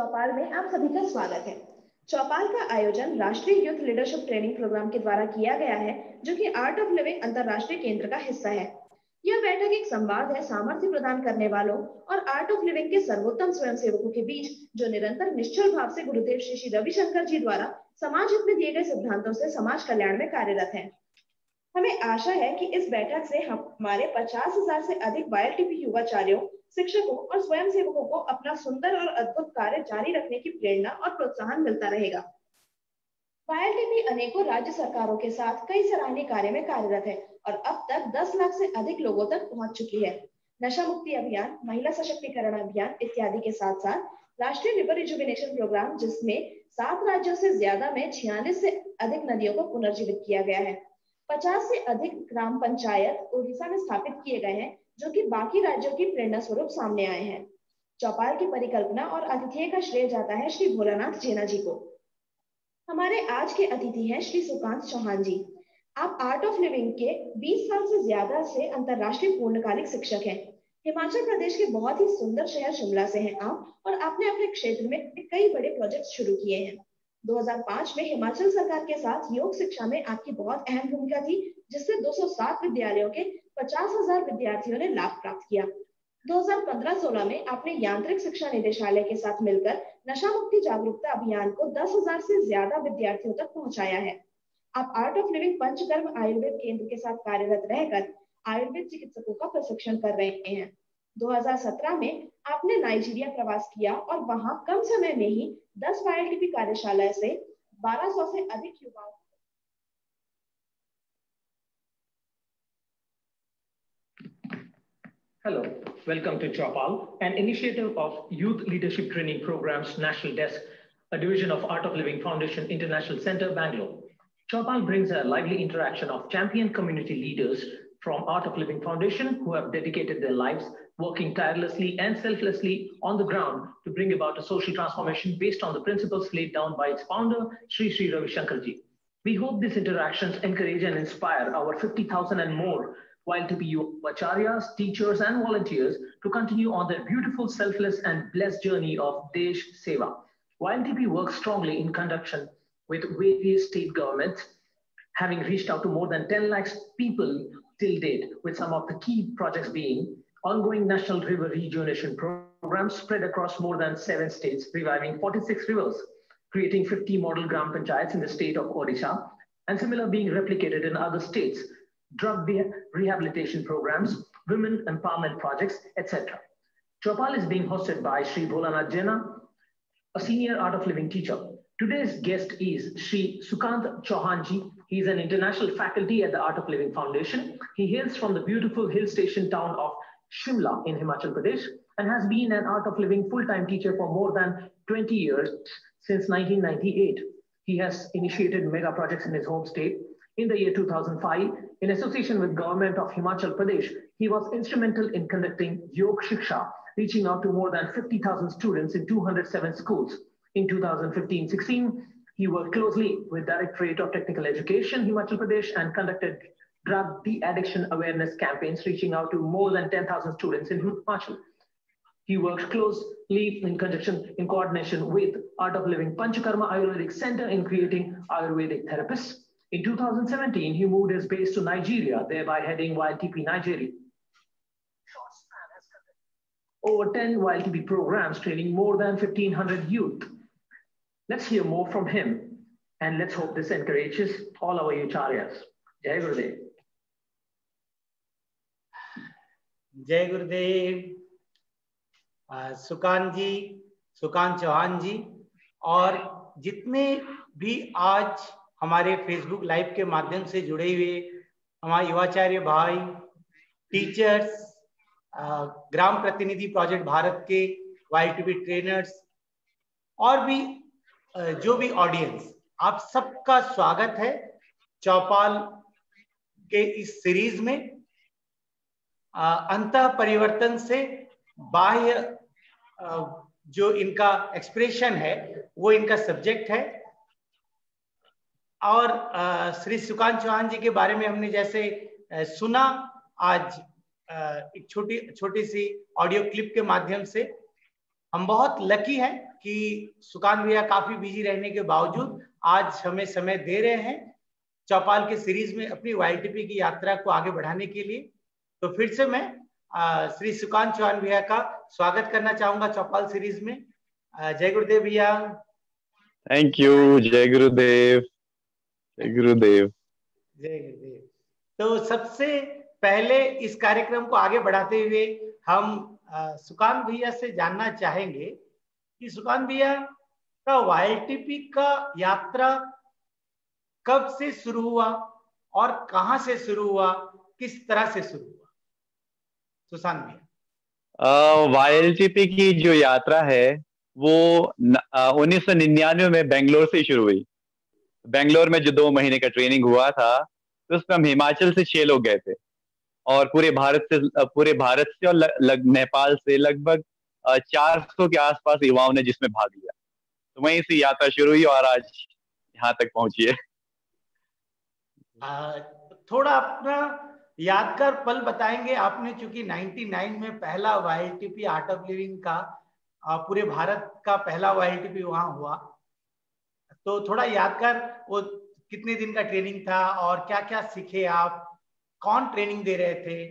चौपाल में आप सभी का स्वागत है। चौपाल का आयोजन राष्ट्रीय यूथ लीडरशिप ट्रेनिंग प्रोग्राम के द्वारा किया गया है, जो कि आर्ट ऑफ लिविंग अंतर्राष्ट्रीय केंद्र का हिस्सा है। यह बैठक एक संवाद है सामर्थ्य प्रदान करने वालों और आर्ट ऑफ लिविंग के सर्वोत्तम स्वयंसेवकों के बीच, जो निरंतर निश्चल भाव से गुरुदेव श्री श्री रविशंकर जी द्वारा समाज हित में दिए गए सिद्धांतों से समाज कल्याण में कार्यरत है। हमें आशा है कि इस बैठक से हमारे 50,000 से अधिक YLTP युवाचार्यों, शिक्षकों और स्वयंसेवकों को अपना सुंदर और अद्भुत कार्य जारी रखने की प्रेरणा और प्रोत्साहन मिलता रहेगा। YLTP अनेकों राज्य सरकारों के साथ कई सराहनीय कार्य में कार्यरत है और अब तक 10 लाख से अधिक लोगों तक पहुंच चुकी है। नशा मुक्ति अभियान, महिला सशक्तिकरण अभियान इत्यादि के साथ साथ राष्ट्रीय रिवर रिजुविनेशन प्रोग्राम, जिसमें 7 राज्यों से ज्यादा में 46 से अधिक नदियों को पुनर्जीवित किया गया है। 50 से अधिक ग्राम पंचायत ओडिशा में स्थापित किए गए हैं, जो कि बाकी राज्यों की प्रेरणा स्वरूप सामने आए हैं। चौपाल की परिकल्पना और आतिथ्य का श्रेय जाता है श्री भोलानाथ जेना जी को। हमारे आज के अतिथि हैं श्री सुकांत चौहान जी। आप आर्ट ऑफ लिविंग के 20 साल से ज्यादा से अंतरराष्ट्रीय पूर्णकालिक शिक्षक हैं। हिमाचल प्रदेश के बहुत ही सुंदर शहर शिमला से हैं आप, और आपने अपने क्षेत्र में कई बड़े प्रोजेक्ट शुरू किए हैं। 2005 में हिमाचल सरकार के साथ योग शिक्षा में आपकी बहुत अहम भूमिका थी, जिससे 207 विद्यालयों के 50,000 विद्यार्थियों ने लाभ प्राप्त किया। 2015-16 में आपने यांत्रिक शिक्षा निदेशालय के साथ मिलकर नशा मुक्ति जागरूकता अभियान को 10,000 से ज्यादा विद्यार्थियों तक पहुंचाया है। आप art of living panchakarma Ayurveda केंद्र के साथ कार्यरत रहकर आयुर्वेद चिकित्सकों का प्रशिक्षण कर रहे हैं। 2017 में आपने नाइजीरिया प्रवास किया और वहां कम समय में ही 10 YLTP कार्यशाला से 1200 से अधिक युवाओं। Hello, welcome to Chopal, an initiative of Youth Leadership Training Program's National Desk, a division of Art of Living Foundation International Center, Bangalore. Chopal brings a lively interaction of champion community leaders from Art of Living Foundation who have dedicated their lives working tirelessly and selflessly on the ground to bring about a social transformation based on the principles laid down by its founder, Sri Sri Ravi Shankar Ji. We hope these interactions encourage and inspire our 50,000 and more YLTP acharyas, teachers, and volunteers to continue on their beautiful, selfless, and blessed journey of Desh Seva. YLTP works strongly in conjunction with various state governments, having reached out to more than 10 lakhs people till date, with some of the key projects being ongoing National River Rejuvenation Program spread across more than 7 states, reviving 46 rivers, creating 50 model Gram Panchayats in the state of Odisha, and similar being replicated in other states, drug rehabilitation programs, women empowerment projects, etc. Chopal is being hosted by Sri Bholanath Jena, a senior Art of Living teacher. Today's guest is Sri Sukant Chauhan Ji. He is an international faculty at the Art of Living Foundation. He hails from the beautiful hill station town of Shimla in Himachal Pradesh and has been an Art of Living full-time teacher for more than 20 years since 1998. He has initiated mega projects in his home state. In the year 2005, in association with Government of Himachal Pradesh, he was instrumental in conducting Yog Shiksha, reaching out to more than 50,000 students in 207 schools. In 2015-16, he worked closely with Directorate of Technical Education, Himachal Pradesh, and conducted drug de-addiction awareness campaigns, reaching out to more than 10,000 students in Himachal. He works closely in coordination with Art of Living Panchakarma Ayurvedic Center in creating Ayurvedic therapists. In 2017, he moved his base to Nigeria, thereby heading YLTP Nigeria. Over 10 YLTP programs, training more than 1,500 youth. Let's hear more from him, and let's hope this encourages all our acharyas. Jai Gurudev. जय गुरुदेव। सुकांत चौहान जी और जितने भी आज हमारे Facebook live के माध्यम से जुड़े हुए हमारे युवाचार्य भाई, टीचर्स, ग्राम प्रतिनिधि प्रोजेक्ट भारत के YLTP ट्रेनर्स और भी जो भी ऑडियंस, आप सबका स्वागत है चौपाल के इस सीरीज में। अंतः परिवर्तन से बाह्य जो इनका एक्सप्रेशन है वो इनका सब्जेक्ट है। और श्री सुकांत चौहान जी के बारे में हमने जैसे सुना आज एक छोटी सी ऑडियो क्लिप के माध्यम से, हम बहुत लकी हैं कि सुकांत भैया काफी बिजी रहने के बावजूद आज हमें समय दे रहे हैं चौपाल के सीरीज में अपनी वाईटीपी की यात्रा को आगे बढ़ाने के लिए। तो फिर से मैं श्री सुकांत चौहान भैया का स्वागत करना चाहूंगा चौपाल सीरीज में। जय गुरुदेव भैया। Thank you. जय गुरुदेव। जय गुरुदेव। जय गुरुदेव। तो सबसे पहले इस कार्यक्रम को आगे बढ़ाते हुए हम सुकांत भैया से जानना चाहेंगे कि सुकांत भैया का वाईटीपी का यात्रा कब से शुरू हुआ और कहां से शुरू हुआ, किस तरह से शुरू हुआ? सुशांत भैया। वाईटीपी की जो यात्रा है वो 1999 में बेंगलोर से शुरू हुई। बेंगलोर में जो 2 महीने का ट्रेनिंग हुआ था तो उसमें हम हिमाचल से 6 लोग गए थे और पूरे भारत से और नेपाल से लगभग 400 के आसपास युवाओं ने जिसमें भाग लिया। तो वहीं से यात्रा शुरू हुई और आज यहाँ तक पहुंची है। थोड़ा अपना यादगार पल बताएंगे। आपने चूंकि 99 में पहला वाईटीपी आर्ट ऑफ लिविंग का पूरे भारत का पहला वाईटीपी वहां हुआ, तो थोड़ा यादगार, वो कितने दिन का ट्रेनिंग था और क्या क्या सीखे आप, कौन ट्रेनिंग दे रहे थे?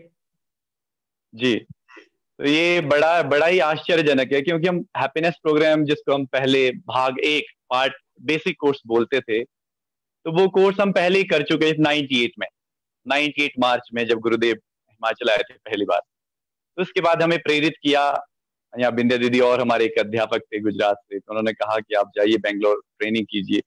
जी, तो ये बड़ा ही आश्चर्यजनक है क्योंकि हम हैप्पीनेस प्रोग्राम जिसको हम पहले भाग 1 पार्ट बेसिक कोर्स बोलते थे, तो वो कोर्स हम पहले ही कर चुके हैं 98 मार्च में जब गुरुदेव हिमाचल आए थे पहली बार। तो उसके बाद हमें प्रेरित किया, यहाँ बिंद्या दीदी और हमारे एक अध्यापक थे गुजरात से, तो उन्होंने कहा कि आप जाइए बेंगलोर ट्रेनिंग कीजिए।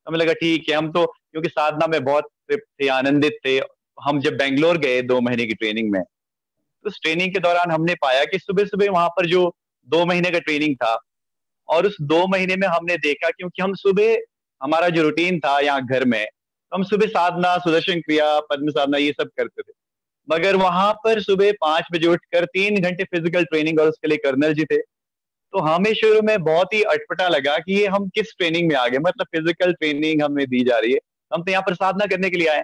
हमें लगा ठीक है। हम तो क्योंकि साधना में बहुत थे, आनंदित थे। हम जब बेंगलोर गए 2 महीने की ट्रेनिंग में, तो उस ट्रेनिंग के दौरान हमने पाया कि सुबह सुबह वहां पर जो 2 महीने का ट्रेनिंग था और उस 2 महीने में हमने देखा, क्योंकि हम सुबह हमारा जो रूटीन था यहाँ घर में, हम सुबह साधना, सुदर्शन क्रिया, पद्म साधना ये सब करते थे, मगर वहां पर सुबह 5 बजे उठकर 3 घंटे फिजिकल ट्रेनिंग, और उसके लिए कर्नल जी थे। तो हमें शुरू में बहुत ही अटपटा लगा कि ये हम किस ट्रेनिंग में आ गए, मतलब फिजिकल ट्रेनिंग हमें दी जा रही है, हम तो यहाँ पर साधना करने के लिए आए।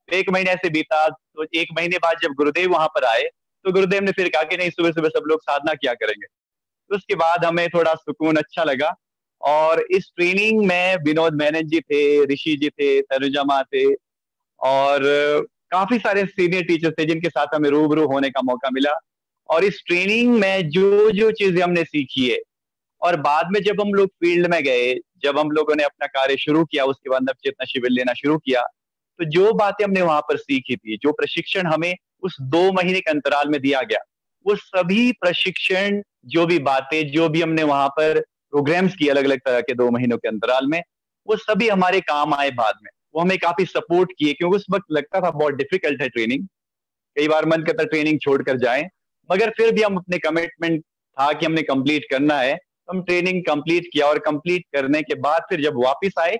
1 महीने ऐसे बीता, तो 1 महीने बाद जब गुरुदेव वहां पर आए तो गुरुदेव ने फिर कहा कि नहीं, सुबह सुबह सब लोग साधना किया करेंगे। तो उसके बाद हमें थोड़ा सुकून अच्छा लगा। और इस ट्रेनिंग में विनोद मेनन जी थे, ऋषि जी थे, तनुजा माँ थे और काफी सारे सीनियर टीचर्स थे जिनके साथ हमें रूबरू होने का मौका मिला। और इस ट्रेनिंग में जो जो चीजें हमने सीखी है, और बाद में जब हम लोग फील्ड में गए, जब हम लोगों ने अपना कार्य शुरू किया, उसके बाद नवचेतना शिविर लेना शुरू किया, तो जो बातें हमने वहां पर सीखी थी, जो प्रशिक्षण हमें उस 2 महीने के अंतराल में दिया गया, वो सभी प्रशिक्षण, जो भी बातें, जो भी हमने वहां पर प्रोग्राम्स किए अलग अलग तरह के 2 महीनों के अंतराल में, वो सभी हमारे काम आए बाद में। वो हमें काफी सपोर्ट किए, क्योंकि उस वक्त लगता था बहुत डिफिकल्ट है ट्रेनिंग, कई बार मन करता ट्रेनिंग छोड़कर जाएं, मगर फिर भी हम अपने कमिटमेंट था कि हमने कंप्लीट करना है। हम ट्रेनिंग कंप्लीट किया और कंप्लीट करने के बाद फिर जब वापस आए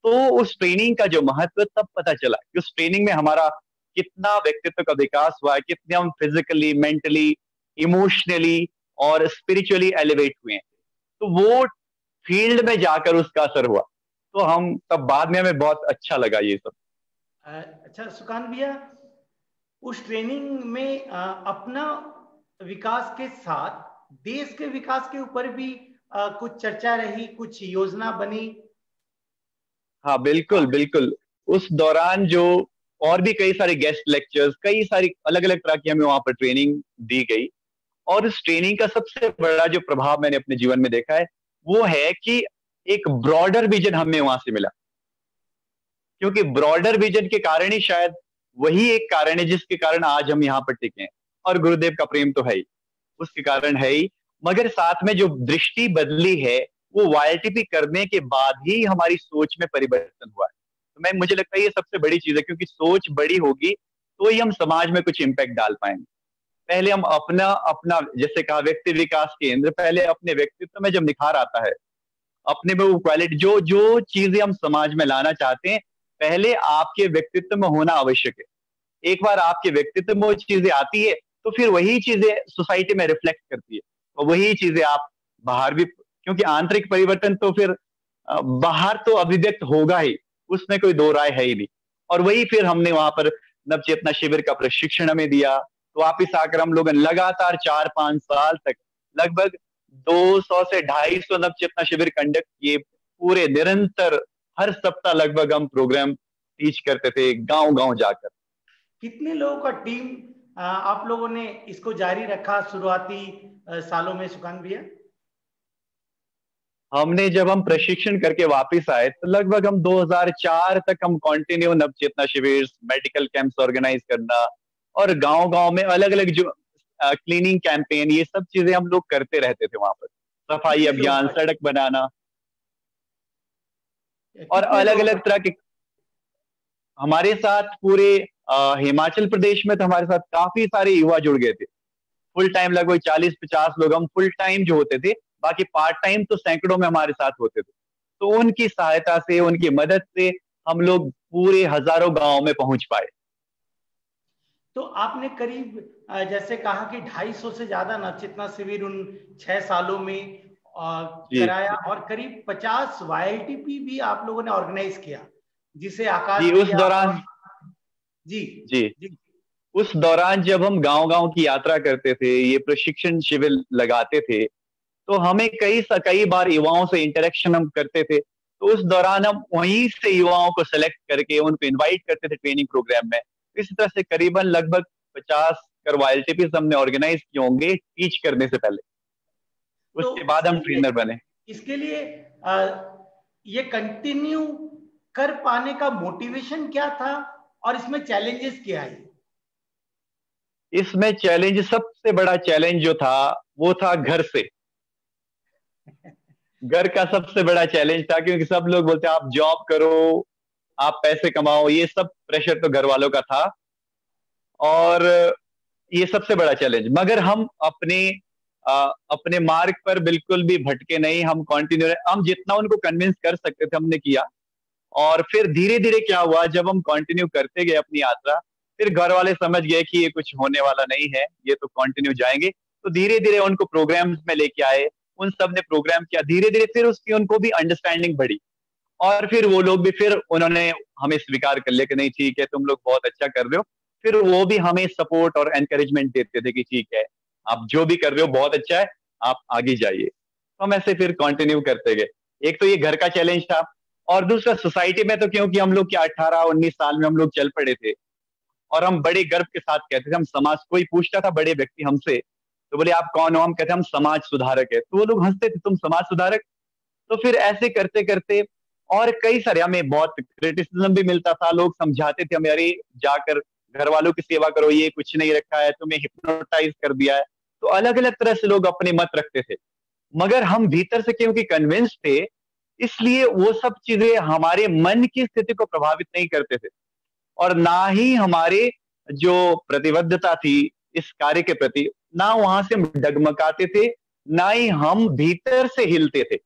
तो उस ट्रेनिंग का जो महत्व तब पता चला कि उस ट्रेनिंग में हमारा कितना व्यक्तित्व का विकास हुआ है, कितने हम फिजिकली, मेंटली, इमोशनली और स्पिरिचुअली एलिवेट हुए हैं। तो वो फील्ड में जाकर उसका असर हुआ, तो हम तब बाद में हमें बहुत अच्छा लगा ये सब। अच्छा सुकांत भैया, उस ट्रेनिंग में अपना विकास के साथ देश के विकास के ऊपर भी कुछ चर्चा रही, कुछ योजना बनी? हाँ बिल्कुल बिल्कुल। उस दौरान जो और भी कई सारे गेस्ट लेक्चर्स, कई सारी अलग अलग तरह की हमें वहां पर ट्रेनिंग दी गई। और उस ट्रेनिंग का सबसे बड़ा जो प्रभाव मैंने अपने जीवन में देखा है वो है कि एक ब्रॉडर विजन हमें वहां से मिला, क्योंकि ब्रॉडर विजन के कारण ही शायद वही एक कारण है जिसके कारण आज हम यहाँ पर टिके हैं। और गुरुदेव का प्रेम तो है ही, उसके कारण है ही, मगर साथ में जो दृष्टि बदली है वो वाईटीपी करने के बाद ही हमारी सोच में परिवर्तन हुआ है। तो मुझे लगता है ये सबसे बड़ी चीज है, क्योंकि सोच बड़ी होगी तो ही हम समाज में कुछ इम्पैक्ट डाल पाएंगे। पहले हम अपना अपना जैसे कहा व्यक्ति विकास केंद्र, पहले अपने व्यक्तित्व में जब निखार आता है, अपने में वो क्वालिटी, जो जो चीजें हम समाज में लाना चाहते हैं, पहले आपके व्यक्तित्व में होना आवश्यक है। एक बार आपके व्यक्तित्व में वो चीजें आती है तो फिर वही चीजें सोसाइटी में रिफ्लेक्ट करती है, और वही चीजें आप बाहर भी, क्योंकि आंतरिक परिवर्तन तो फिर बाहर तो अभिव्यक्त होगा ही, उसमें कोई दो राय है ही नहीं। और वही फिर हमने वहां पर नवचेतना शिविर का प्रशिक्षण हमें दिया, तो वापिस आकर हम लोग लगातार 4-5 साल तक लगभग 200 से 250 नवचेतना शिविर कंडक्ट किए, पूरे निरंतर हर सप्ताह लगभग हम प्रोग्राम टीच करते थे गांव गांव जाकर। कितने लोगों का टीम आप लोगों ने इसको जारी रखा शुरुआती सालों में सुकांत भैया? हमने जब हम प्रशिक्षण करके वापस आए तो लगभग हम 2004 तक हम कंटिन्यू नवचेतना शिविर, मेडिकल कैंप्स ऑर्गेनाइज करना और गांव गांव में अलग अलग जो क्लीनिंग कैंपेन, ये सब चीजें हम लोग करते रहते थे वहां पर, सफाई अभियान, सड़क बनाना और अलग अलग तरह के। हमारे साथ पूरे हिमाचल प्रदेश में तो हमारे साथ काफी सारे युवा जुड़ गए थे। फुल टाइम लगभग 40-50 लोग हम फुल टाइम जो होते थे, बाकी पार्ट टाइम तो सैकड़ों में हमारे साथ होते थे। तो उनकी सहायता से, उनकी मदद से हम लोग पूरे हजारों गांव में पहुंच पाए। तो आपने करीब जैसे कहा कि 250 से ज्यादा नवचेतना शिविर उन 6 सालों में कराया और करीब 50 YLTP भी आप लोगों ने ऑर्गेनाइज किया, जिसे आकाश जी उस दौरान जी जी जी उस दौरान जब हम गांव गांव की यात्रा करते थे, ये प्रशिक्षण शिविर लगाते थे, तो हमें कई बार युवाओं से इंटरेक्शन हम करते थे। तो उस दौरान हम वहीं से युवाओं को सेलेक्ट करके उनको इनवाइट करते थे ट्रेनिंग प्रोग्राम में। इसी तरह से करीबन लगभग 50 YLTPs हमने ऑर्गेनाइज किए होंगे टीच करने से पहले। उसके बाद हम ट्रेनर बने। इसके लिए ये कंटिन्यू कर पाने का मोटिवेशन क्या था और इसमें चैलेंजेस क्या है? इसमें चैलेंज, सबसे बड़ा चैलेंज जो था वो था घर से। घर का सबसे बड़ा चैलेंज था, क्योंकि सब लोग बोलते आप जॉब करो, आप पैसे कमाओ, ये सब प्रेशर तो घर वालों का था और ये सबसे बड़ा चैलेंज। मगर हम अपने मार्ग पर बिल्कुल भी भटके नहीं, हम कंटिन्यू, हम जितना उनको कन्विंस कर सकते थे हमने किया। और फिर धीरे धीरे क्या हुआ, जब हम कंटिन्यू करते गए अपनी यात्रा, फिर घर वाले समझ गए कि ये कुछ होने वाला नहीं है, ये तो कंटिन्यू जाएंगे। तो धीरे धीरे उनको प्रोग्राम्स में लेके आए, उन सब ने प्रोग्राम किया, धीरे धीरे फिर उसकी उनको भी अंडरस्टैंडिंग बढ़ी और फिर वो लोग भी, फिर उन्होंने हमें स्वीकार कर लिया कि नहीं ठीक है, तुम लोग बहुत अच्छा कर रहे हो। फिर वो भी हमें सपोर्ट और एनकरेजमेंट देते थे कि ठीक है, आप जो भी कर रहे हो बहुत अच्छा है, आप आगे जाइए। तो हम ऐसे फिर कंटिन्यू करते गए। एक तो ये घर का चैलेंज था और दूसरा सोसाइटी में, तो क्योंकि हम लोग क्या 18-19 साल में हम लोग चल पड़े थे और हम बड़े गर्व के साथ कहते थे हम समाज, कोई पूछता था बड़े व्यक्ति हमसे तो बोले आप कौन हो, हम कहते हम समाज सुधारक है, तो वो लोग हंसते थे तुम समाज सुधारक। तो फिर ऐसे करते करते और कई सारे, हमें बहुत क्रिटिसिज्म भी मिलता था, लोग समझाते थे हमें, अरे जाकर घर वालों की सेवा करो, ये कुछ नहीं रखा है, तुम्हें हिप्नोटाइज कर दिया है। तो अलग अलग तरह से लोग अपने मत रखते थे, मगर हम भीतर से क्योंकि कन्विंस थे, इसलिए वो सब चीजें हमारे मन की स्थिति को प्रभावित नहीं करते थे और ना ही हमारे जो प्रतिबद्धता थी इस कार्य के प्रति, ना वहां से हम डगमगाते थे, ना ही हम भीतर से हिलते थे।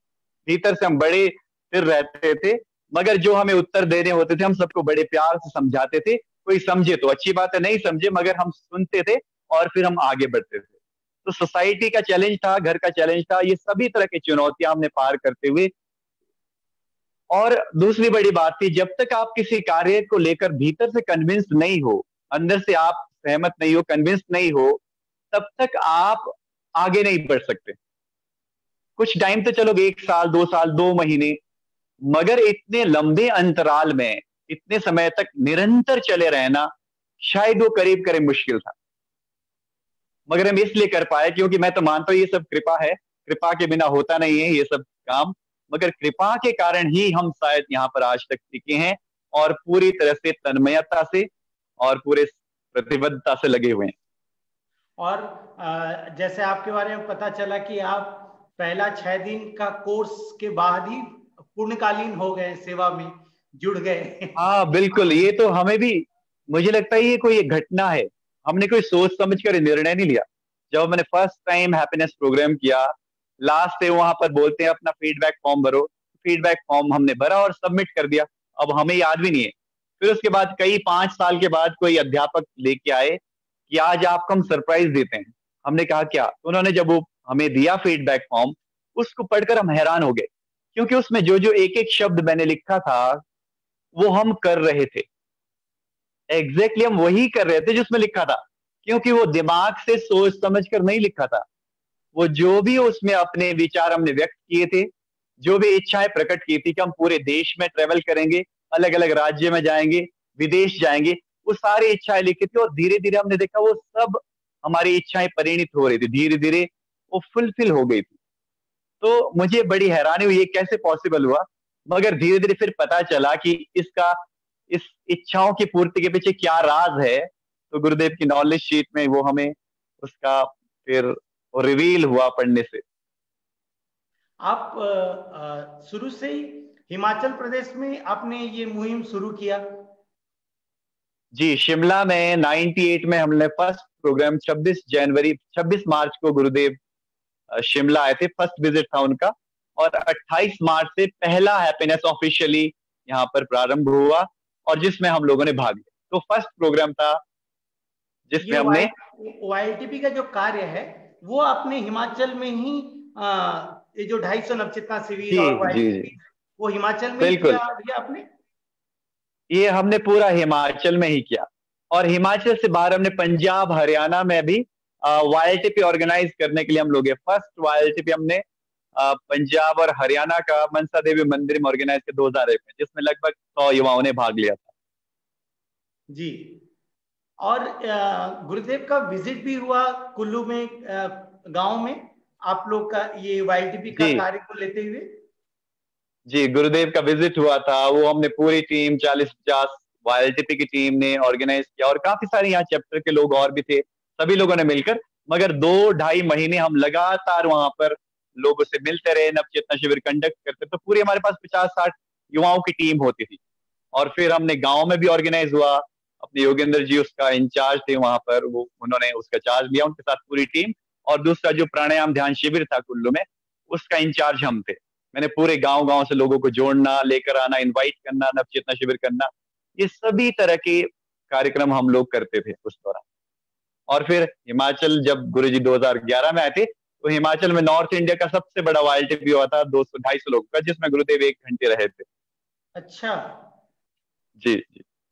भीतर से हम बड़े स्थिर रहते थे, मगर जो हमें उत्तर देने होते थे हम सबको बड़े प्यार से समझाते थे। कोई समझे तो अच्छी बात है, नहीं समझे मगर हम सुनते थे और फिर हम आगे बढ़ते थे। तो सोसाइटी का चैलेंज था, घर का चैलेंज था, ये सभी तरह की चुनौतियां हमने पार करते हुए। और दूसरी बड़ी बात थी, जब तक आप किसी कार्य को लेकर भीतर से कन्विंस नहीं हो, अंदर से आप सहमत नहीं हो, कन्विंस नहीं हो, तब तक आप आगे नहीं बढ़ सकते। कुछ टाइम तो चलो 1 साल 2 साल 2 महीने, मगर इतने लंबे अंतराल में इतने समय तक निरंतर चले रहना शायद वो करीब करीब मुश्किल था। मगर हम इसलिए कर पाए क्योंकि मैं तो मानता हूं ये सब कृपा है, कृपा के बिना होता नहीं है ये सब काम, मगर कृपा के कारण ही हम शायद यहाँ पर आज तक टिके हैं और पूरी तरह से तन्मयता से और पूरे प्रतिबद्धता से लगे हुए हैं। और जैसे आपके बारे में पता चला कि आप पहला 6 दिन का कोर्स के बाद ही पूर्णकालीन हो गए, सेवा में जुड़ गए। हाँ बिल्कुल, ये तो हमें भी, मुझे लगता है ये कोई एक घटना है, हमने कोई सोच समझ कर निर्णय नहीं लिया। जब मैंने फर्स्ट टाइम हैप्पीनेस प्रोग्राम किया, लास्ट से वहां पर बोलते हैं अपना फीडबैक फॉर्म भरो, फीडबैक फॉर्म हमने भरा और सबमिट कर दिया। अब हमें याद भी नहीं है। फिर उसके बाद कई 5 साल के बाद कोई अध्यापक लेके आए कि आज आपको हम सरप्राइज देते हैं। हमने कहा क्या? तो उन्होंने जब वो हमें दिया फीडबैक फॉर्म, उसको पढ़कर हम हैरान हो गए, क्योंकि उसमें जो जो एक एक शब्द मैंने लिखा था वो हम कर रहे थे, एग्जैक्टली हम वही कर रहे थे जिसमें लिखा था, क्योंकि वो दिमाग से सोच समझ कर नहीं लिखा था, वो जो भी उसमें अपने विचार हमने व्यक्त किए थे, जो भी इच्छाएं प्रकट की थी कि हम पूरे देश में ट्रेवल करेंगे, अलग अलग राज्य में जाएंगे, विदेश जाएंगे, वो सारी इच्छाएं लिखी थी और धीरे धीरे हमने देखा वो सब हमारी इच्छाएं परिणित हो रही थी, धीरे धीरे वो फुलफिल हो गई थी। तो मुझे बड़ी हैरानी हुई ये कैसे पॉसिबल हुआ, मगर धीरे धीरे फिर पता चला कि इसका इस इच्छाओं की पूर्ति के पीछे क्या राज है। तो गुरुदेव की नॉलेज शीट में वो हमें उसका फिर रिवील हुआ पढ़ने से। आप शुरू से ही हिमाचल प्रदेश में आपने ये मुहिम शुरू किया? जी, शिमला में 98 में हमने फर्स्ट प्रोग्राम 26 मार्च को गुरुदेव शिमला आए थे, फर्स्ट विजिट था उनका, और 28 मार्च से पहला हैप्पीनेस ऑफिशियली यहाँ पर प्रारंभ हुआ और जिसमें हम लोगों ने भाग लिया। तो फर्स्ट प्रोग्राम था जिसमें हमने YLTP का जो कार्य है वो आपने हिमाचल में ही ये जो 250 नवचेतना शिविर और YLTP वो हिमाचल में ही किया आपने? ये हमने पूरा हिमाचल में ही किया और हिमाचल से बाहर हमने पंजाब हरियाणा में भी YLTP ऑर्गेनाइज करने के लिए हम लोग फर्स्ट YLTP हमने पंजाब और हरियाणा का मनसा देवी मंदिर में ऑर्गेनाइज किया 2001 में, जिसमें लगभग 100 युवाओं ने भाग लिया था। जी, और गुरुदेव का विजिट भी हुआ कुल्लू में, गांव में आप लोग का ये YLTP का कार्य को लेते हुए? जी, गुरुदेव का विजिट हुआ था, वो हमने पूरी टीम 40-50 YLTP की टीम ने ऑर्गेनाइज किया और काफी सारे यहाँ चैप्टर के लोग और भी थे, सभी लोगों ने मिलकर, मगर 2-2.5 महीने हम लगातार वहां पर लोगों से मिलते रहे, नवचेतना शिविर कंडक्ट करते, तो पूरे हमारे पास 50-60 युवाओं की टीम होती थी। और फिर हमने गांव में भी ऑर्गेनाइज हुआ, अपने योगेंद्र जी उसका इंचार्ज थे वहां पर, वो उन्होंने उसका चार्ज लिया उनके साथ पूरी टीम, और दूसरा जो प्राणायाम ध्यान शिविर था कुल्लू में, उसका इंचार्ज हम थे। मैंने पूरे गांव से लोगों को जोड़ना, लेकर आना, इनवाइट करना, नवचेतना शिविर करना, ये सभी तरह के कार्यक्रम हम लोग करते थे उस दौरान। और फिर हिमाचल जब गुरुजी 2011 में आए थे, तो हिमाचल में नॉर्थ इंडिया का सबसे बड़ा YLTP हुआ था 200-250 लोगों का, जिसमें गुरुदेव 1 घंटे रहे थे। अच्छा, जी,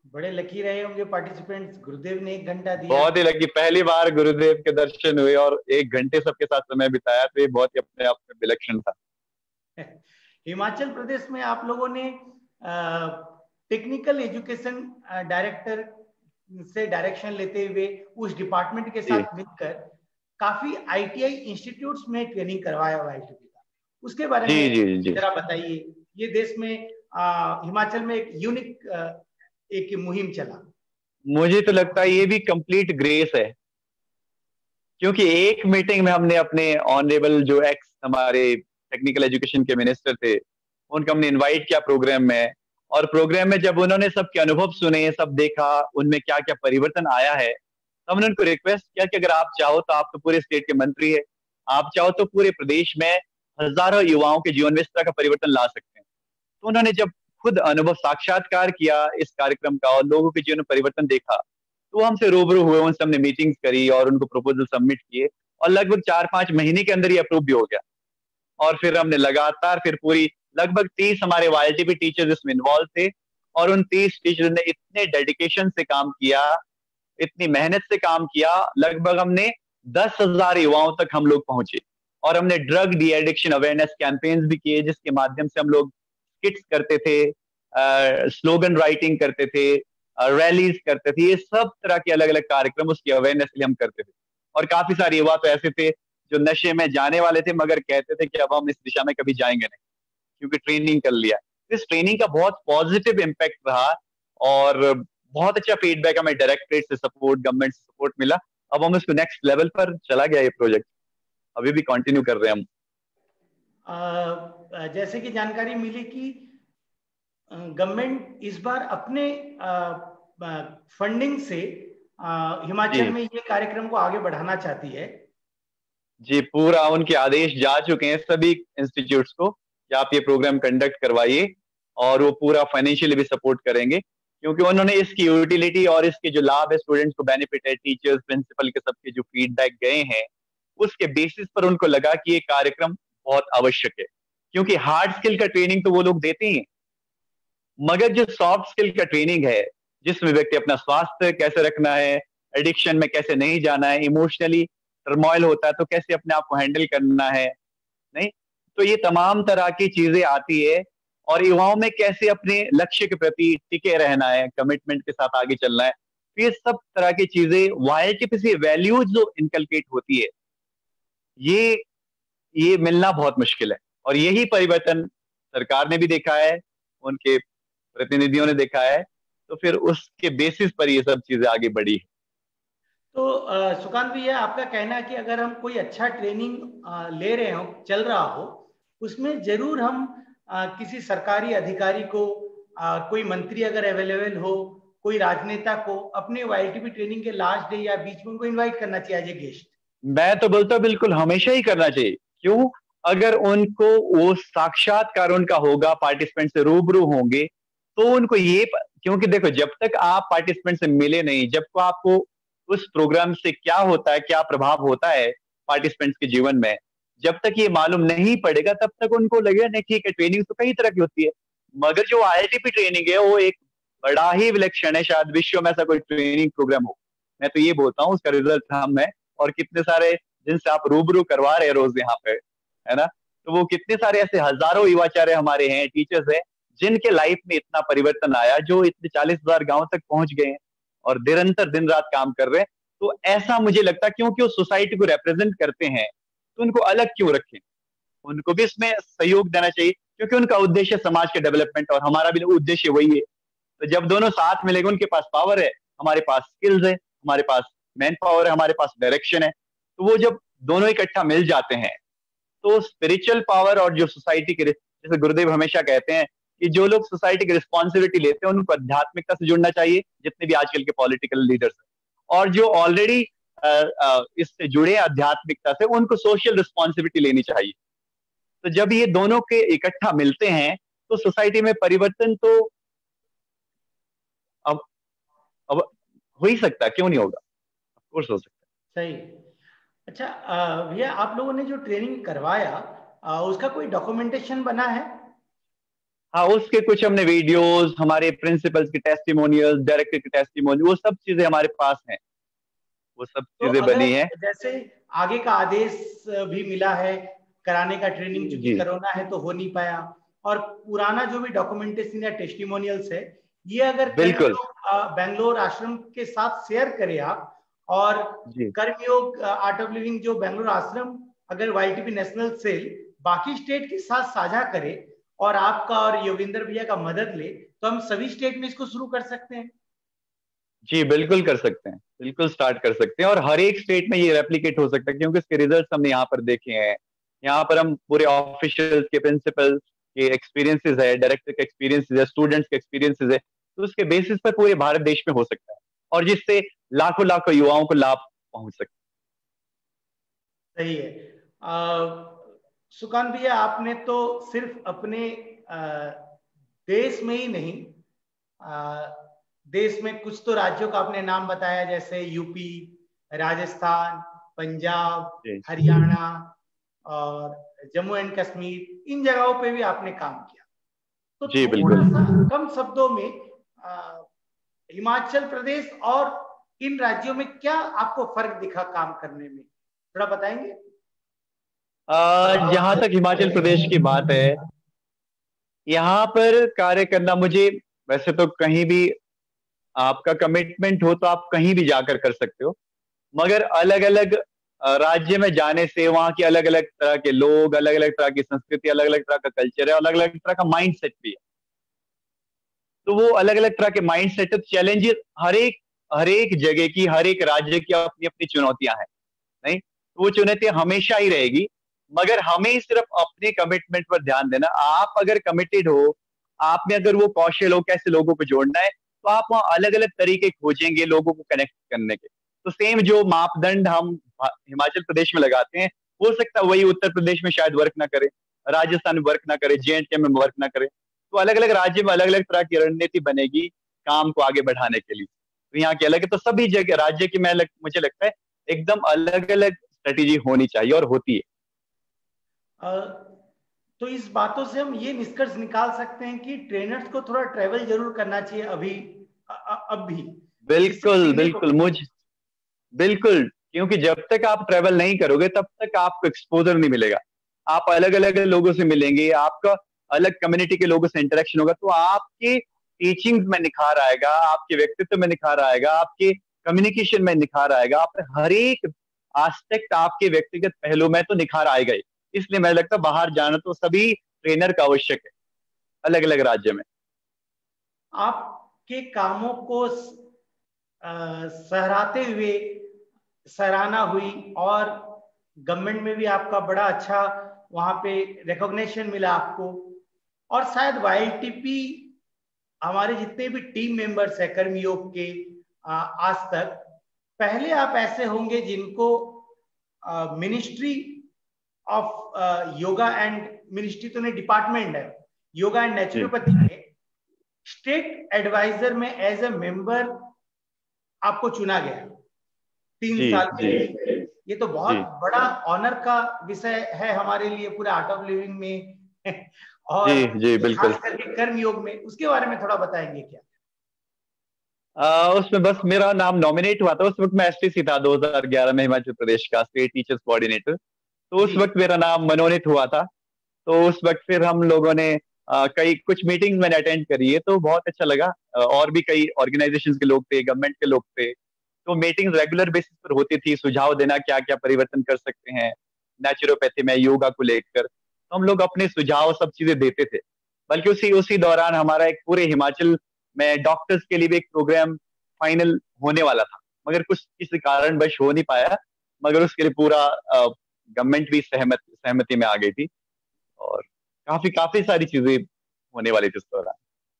बड़े लकी रहे होंगे पार्टिसिपेंट्स, गुरुदेव ने 1 घंटा दिया। बहुत ही लकी, पहली बार गुरुदेव के दर्शन हुए और 1 घंटे सबके साथ समय बिताया, तो ये बहुत ही अपने आप में विलक्षण था। हिमाचल प्रदेश में आप लोगों ने टेक्निकल एजुकेशन डायरेक्टर से डायरेक्शन लेते हुए उस डिपार्टमेंट के साथ मिलकर काफी ITI इंस्टीट्यूट्स में ट्रेनिंग करवाया YLTP का, उसके बारे में जरा बताइए। ये देश में हिमाचल में एक यूनिक एक मुहिम चला। मुझे तो लगता है ये भी कंप्लीट ग्रेस है, क्योंकि एक मीटिंग में हमने अपने ऑनरेबल जो एक्स हमारे टेक्निकल एजुकेशन के मिनिस्टर थे, उनको हमने इनवाइट किया प्रोग्राम में, और प्रोग्राम में जब उन्होंने सबके अनुभव सुने, सब देखा, उनमें क्या क्या परिवर्तन आया है, तब हमने उनको रिक्वेस्ट किया कि अगर आप चाहो तो आप तो पूरे स्टेट के मंत्री है, आप चाहो तो पूरे प्रदेश में हजारों युवाओं के जीवन में इस तरह का परिवर्तन ला सकते हैं। तो उन्होंने जब खुद अनुभव साक्षात्कार किया इस कार्यक्रम का और लोगों के जीवन में परिवर्तन देखा, तो वो हमसे रूबरू हुए, उनसे हमने मीटिंग्स करी और उनको प्रपोजल सबमिट किए, और लगभग 4-5 महीने के अंदर ये अप्रूव भी हो गया। और फिर हमने लगातार फिर पूरी लगभग 30 हमारे YLTP टीचर्स इसमें इन्वॉल्व थे, और उन 30 टीचर्स ने इतने डेडिकेशन से काम किया, इतनी मेहनत से काम किया, लगभग हमने 10,000 युवाओं तक हम लोग पहुंचे। और हमने drug de addiction awareness campaigns भी किए, जिसके माध्यम से हम लोग स्किट्स करते थे, स्लोगन राइटिंग करते थे, रैलीज करते थे, ये सब तरह के अलग अलग कार्यक्रम उसकी अवेयरनेस के लिए हम करते थे। और काफी सारे युवा तो ऐसे थे जो नशे में जाने वाले थे, मगर कहते थे कि अब हम इस दिशा में कभी जाएंगे नहीं, क्योंकि ट्रेनिंग कर लिया। इस ट्रेनिंग का बहुत पॉजिटिव इम्पैक्ट रहा और बहुत अच्छा फीडबैक हमें डायरेक्टरेट से सपोर्ट, गवर्नमेंट से सपोर्ट मिला। अब हम इसको नेक्स्ट लेवल पर चला गया ये प्रोजेक्ट, अभी भी कंटिन्यू कर रहे हैं हम। जैसे कि जानकारी मिली कि गवर्नमेंट इस बार अपने फंडिंग से हिमाचल में ये कार्यक्रम को आगे बढ़ाना चाहती है। जी, पूरा उनके आदेश जा चुके हैं सभी इंस्टीट्यूट्स को कि आप ये प्रोग्राम कंडक्ट करवाइए, और वो पूरा फाइनेंशियली भी सपोर्ट करेंगे, क्योंकि उन्होंने इसकी यूटिलिटी और इसके जो लाभ है, स्टूडेंट्स को बेनिफिट है, टीचर्स, प्रिंसिपल के सबके जो फीडबैक गए हैं, उसके बेसिस पर उनको लगा कि ये कार्यक्रम बहुत आवश्यक है। क्योंकि हार्ड स्किल का ट्रेनिंग तो वो लोग देते ही हैं, मगर जो सॉफ्ट स्किल का ट्रेनिंग है, जिसमें व्यक्ति अपना स्वास्थ्य कैसे रखना है, एडिक्शन में कैसे नहीं जाना है, इमोशनली टर्मोइल होता है तो कैसे अपने आप को हैंडल करना है, नहीं? तो ये तमाम तरह की चीजें आती है, और युवाओं में कैसे अपने लक्ष्य के प्रति टिके रहना है, कमिटमेंट के साथ आगे चलना है। तो ये सब तरह की चीजें, वाइल्ड से वैल्यूज जो इनकलकेट होती है, ये ये मिलना बहुत मुश्किल है। और यही परिवर्तन सरकार ने भी देखा है, उनके प्रतिनिधियों ने देखा है, तो फिर उसके बेसिस पर ये सब चीजें आगे बढ़ी है। तो सुकांत भैया, आपका कहना है कि अगर हम कोई अच्छा ट्रेनिंग ले रहे हो, चल रहा हो, उसमें जरूर हम किसी सरकारी अधिकारी को, कोई मंत्री अगर अवेलेबल हो, कोई राजनेता को अपने वाईएलटीपी ट्रेनिंग के लास्ट डे या बीच में उनको इनवाइट करना चाहिए एज ए गेस्ट। मैं तो बोलता हूँ बिल्कुल हमेशा ही करना चाहिए। क्यों? अगर उनको वो साक्षात्कार उनका होगा, पार्टिसिपेंट से रूबरू होंगे, तो उनको ये, क्योंकि देखो जब तक आप पार्टिसिपेंट से मिले नहीं, जब को आपको उस प्रोग्राम से क्या होता है, क्या प्रभाव होता है पार्टिसिपेंट्स के जीवन में, जब तक ये मालूम नहीं पड़ेगा तब तक उनको लगेगा नहीं ठीक है, ट्रेनिंग तो कई तरह की होती है, मगर जो आईएलटीपी ट्रेनिंग है वो एक बड़ा ही विलक्षण है, शायद विश्व में ऐसा कोई ट्रेनिंग प्रोग्राम हो। मैं तो ये बोलता हूँ, उसका रिजल्ट हम है, और कितने सारे जिनसे आप रूबरू करवा रहे हैं रोज यहाँ पे, है ना, तो वो कितने सारे ऐसे हजारों युवाचार्य हमारे हैं, टीचर्स हैं, जिनके लाइफ में इतना परिवर्तन आया, जो इतने 40,000 गांव तक पहुंच गए हैं और निरंतर दिन रात काम कर रहे हैं। तो ऐसा मुझे लगता है, क्योंकि वो सोसाइटी को रिप्रेजेंट करते हैं, तो उनको अलग क्यों रखें, उनको भी इसमें सहयोग देना चाहिए, क्योंकि उनका उद्देश्य समाज के डेवलपमेंट, और हमारा भी उद्देश्य वही है। तो जब दोनों साथ मिलेंगे, उनके पास पावर है, हमारे पास स्किल्स है, हमारे पास मैन पावर है, हमारे पास डायरेक्शन है, तो वो जब दोनों इकट्ठा मिल जाते हैं, तो स्पिरिचुअल पावर और जो सोसाइटी के, जैसे गुरुदेव हमेशा कहते हैं कि जो लोग सोसाइटी की रिस्पॉन्सिबिलिटी लेते हैं उनको आध्यात्मिकता से जुड़ना चाहिए, जितने भी आजकल के पॉलिटिकल लीडर्स हैं, और जो ऑलरेडी इससे जुड़े आध्यात्मिकता से, उनको सोशल रिस्पॉन्सिबिलिटी लेनी चाहिए। तो जब ये दोनों के इकट्ठा मिलते हैं तो सोसाइटी में परिवर्तन तो अब हो ही सकता है, क्यों नहीं होगा, ऑफ कोर्स हो सकता है। सही। अच्छा भैया, आप लोगों ने जो ट्रेनिंग करवाया उसका कोई डॉक्यूमेंटेशन बना है? हाँ, उसके कुछ हमने वीडियोस, हमारे प्रिंसिपल्स के टेस्टिमोनियल्स, डायरेक्टर के टेस्टिमोनियल, वो सब चीजें हमारे पास हैं, वो सब चीजें तो बनी है। जैसे आगे का आदेश भी मिला है कराने का ट्रेनिंग, चूंकि कोरोना है तो हो नहीं पाया, और पुराना जो भी डॉक्यूमेंटेशन या टेस्टिमोनियल्स है, ये अगर बिल्कुल बेंगलोर आश्रम के साथ शेयर करें आप, और कर्मयोग आर्ट ऑफ लिविंग जो बेंगलोर आश्रम अगर वाईटीपी नेशनल सेल बाकी स्टेट के साथ साझा करे, और आपका और योगेंद्र भैया का मदद ले, तो हम सभी स्टेट में इसको शुरू कर सकते हैं। जी बिल्कुल कर सकते हैं, बिल्कुल स्टार्ट कर सकते हैं, और हर एक स्टेट में ये रेप्लिकेट हो सकता है, क्योंकि इसके रिजल्ट्स हमने यहाँ पर देखे हैं। यहाँ पर हम पूरे ऑफिशियल्स के, प्रिंसिपल के एक्सपीरियंसेस है, डायरेक्टर के एक्सपीरियंसेस है, स्टूडेंट्स के एक्सपीरियंसेस है, तो उसके बेसिस पर पूरे भारत देश में हो सकता है, और जिससे लाखों लाखों युवाओं को लाभ पहुंच सकता है। सही है। सुकांत भैया, आपने तो सिर्फ अपने देश में ही नहीं, देश में कुछ तो राज्यों का आपने नाम बताया, जैसे यूपी, राजस्थान, पंजाब, हरियाणा और जम्मू एंड कश्मीर, इन जगहों पे भी आपने काम किया। तो जी बिल्कुल। कम शब्दों में हिमाचल प्रदेश और इन राज्यों में क्या आपको फर्क दिखा काम करने में, थोड़ा बताएंगे? जहां तक हिमाचल प्रदेश की बात है, यहाँ पर कार्य करना, मुझे वैसे तो कहीं भी आपका कमिटमेंट हो तो आप कहीं भी जाकर कर सकते हो, मगर अलग अलग राज्य में जाने से वहाँ के अलग अलग तरह के लोग, अलग अलग तरह की संस्कृति, अलग अलग तरह का कल्चर है, अलग अलग तरह का माइंड सेट भी है। तो वो अलग अलग तरह के माइंड सेट, चैलेंजेस हर एक जगह की, हर एक राज्य की अपनी अपनी चुनौतियां हैं, नहीं? तो वो चुनौतियां हमेशा ही रहेगी, मगर हमें सिर्फ अपने कमिटमेंट पर ध्यान देना। आप अगर कमिटेड हो, आप में अगर वो कौशल हो कैसे लोगों को जोड़ना है, तो आप वहाँ अलग अलग तरीके खोजेंगे लोगों को कनेक्ट करने के। तो सेम जो मापदंड हम हिमाचल प्रदेश में लगाते हैं, हो सकता है वही उत्तर प्रदेश में शायद वर्क ना करे, राजस्थान में वर्क ना करे, जेएंडके में वर्क ना करे। तो अलग अलग राज्य में अलग अलग तरह की रणनीति बनेगी काम को आगे बढ़ाने के लिए। तो यहाँ की अलग है, तो सभी जगह राज्य की मुझे लगता है एकदम अलग अलग स्ट्रेटेजी होनी चाहिए, और होती है। तो इस बातों से हम ये निष्कर्ष निकाल सकते हैं कि ट्रेनर्स को थोड़ा ट्रेवल जरूर करना चाहिए अभी, अब भी। बिल्कुल बिल्कुल, बिल्कुल क्योंकि जब तक आप ट्रेवल नहीं करोगे तब तक आपको एक्सपोजर नहीं मिलेगा। आप अलग अलग लोगों से मिलेंगे, आपका अलग कम्युनिटी के लोगों से इंटरेक्शन होगा, तो आपकी टीचिंग में निखार आएगा, आपके व्यक्तित्व में निखार आएगा, आपके कम्युनिकेशन में निखार आएगा, आप हर एक एस्पेक्ट आपके व्यक्तिगत पहलू में तो निखार आएगा ही। इसलिए मुझे लगता है बाहर जाना तो सभी ट्रेनर का आवश्यक है, अलग अलग राज्य में। आपके कामों को सहराते हुए सराहना हुई और गवर्नमेंट में भी आपका बड़ा अच्छा वहां पे रिकॉग्निशन मिला आपको। और शायद वाईएलटीपी हमारे जितने भी टीम मेंबर्स है कर्मयोग के आज तक, पहले आप ऐसे होंगे जिनको ministry of yoga and, ministry तो नहीं डिपार्टमेंट है, योगा एंड नेचुरोपैथी में स्टेट एडवाइजर में एज ए मेंबर आपको चुना गया 3 साल के लिए। ये तो बहुत बड़ा ऑनर का विषय है हमारे लिए पूरे आर्ट ऑफ लिविंग में और बिल्कुल, खास करके कर्म योग में। उसके बारे में थोड़ा बताएंगे क्या? उसमें बस मेरा नाम नॉमिनेट हुआ था, उस वक्त मैं एसटीसी था 2011 में, हिमाचल प्रदेश का स्टेट टीचर्स कोऑर्डिनेटर। तो उस वक्त मेरा नाम मनोनीत हुआ था। तो उस वक्त फिर हम लोगों ने कई कुछ मीटिंग्स मैंने अटेंड करी है, तो बहुत अच्छा लगा। और भी कई ऑर्गेनाइजेशंस के लोग थे, गवर्नमेंट के लोग थे, तो मीटिंग्स रेगुलर बेसिस पर होती थी, सुझाव देना क्या क्या परिवर्तन कर सकते हैं नेचुरोपैथी में, योगा को लेकर। तो हम लोग अपने सुझाव सब चीजें देते थे। बल्कि उसी दौरान हमारा एक पूरे हिमाचल में डॉक्टर्स के लिए भी एक प्रोग्राम फाइनल होने वाला था, मगर कुछ किसी कारणवश हो नहीं पाया, मगर उसके लिए पूरा गवर्नमेंट भी सहमति में आ गई थी और काफी सारी चीजें होने वाली थी उस दौरान।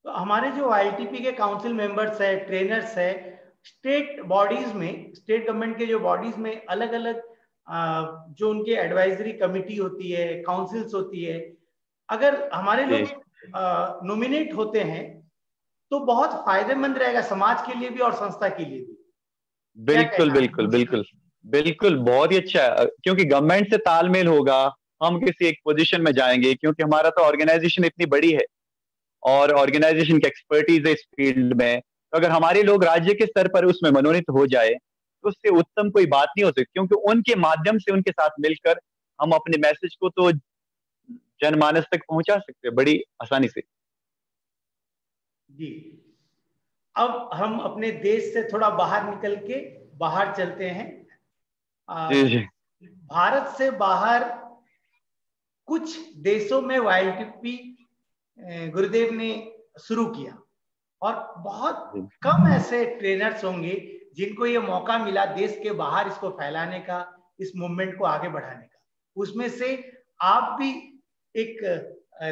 तो हमारे जो आईटीपी के काउंसिल मेंबर्स है, ट्रेनर्स है, स्टेट बॉडीज में, स्टेट गवर्नमेंट के जो बॉडीज में अलग अलग जो उनके एडवाइजरी कमिटी होती है, काउंसिल्स होती है, अगर हमारे लोग नॉमिनेट होते हैं तो बहुत फायदेमंद रहेगा समाज के लिए भी और संस्था के लिए भी। बिल्कुल बिल्कुल बिल्कुल बिल्कुल, बहुत ही अच्छा है, क्योंकि गवर्नमेंट से तालमेल होगा, हम किसी एक पोजीशन में जाएंगे, क्योंकि हमारा तो ऑर्गेनाइजेशन इतनी बड़ी है और ऑर्गेनाइजेशन की एक्सपर्टीज है इस फील्ड में। तो अगर हमारे लोग राज्य के स्तर पर उसमें मनोनीत हो जाए तो उससे उत्तम कोई बात नहीं हो सकती, क्योंकि उनके माध्यम से, उनके साथ मिलकर हम अपने मैसेज को तो जनमानस तक पहुंचा सकते हैं बड़ी आसानी से। जी, अब हम अपने देश से थोड़ा बाहर निकल के बाहर चलते हैं। जी। भारत से बाहर कुछ देशों में वाईएलटीपी गुरुदेव ने शुरू किया और बहुत कम ऐसे ट्रेनर्स होंगे जिनको ये मौका मिला देश के बाहर इसको फैलाने का, इस मूवमेंट को आगे बढ़ाने का। उसमें से आप भी एक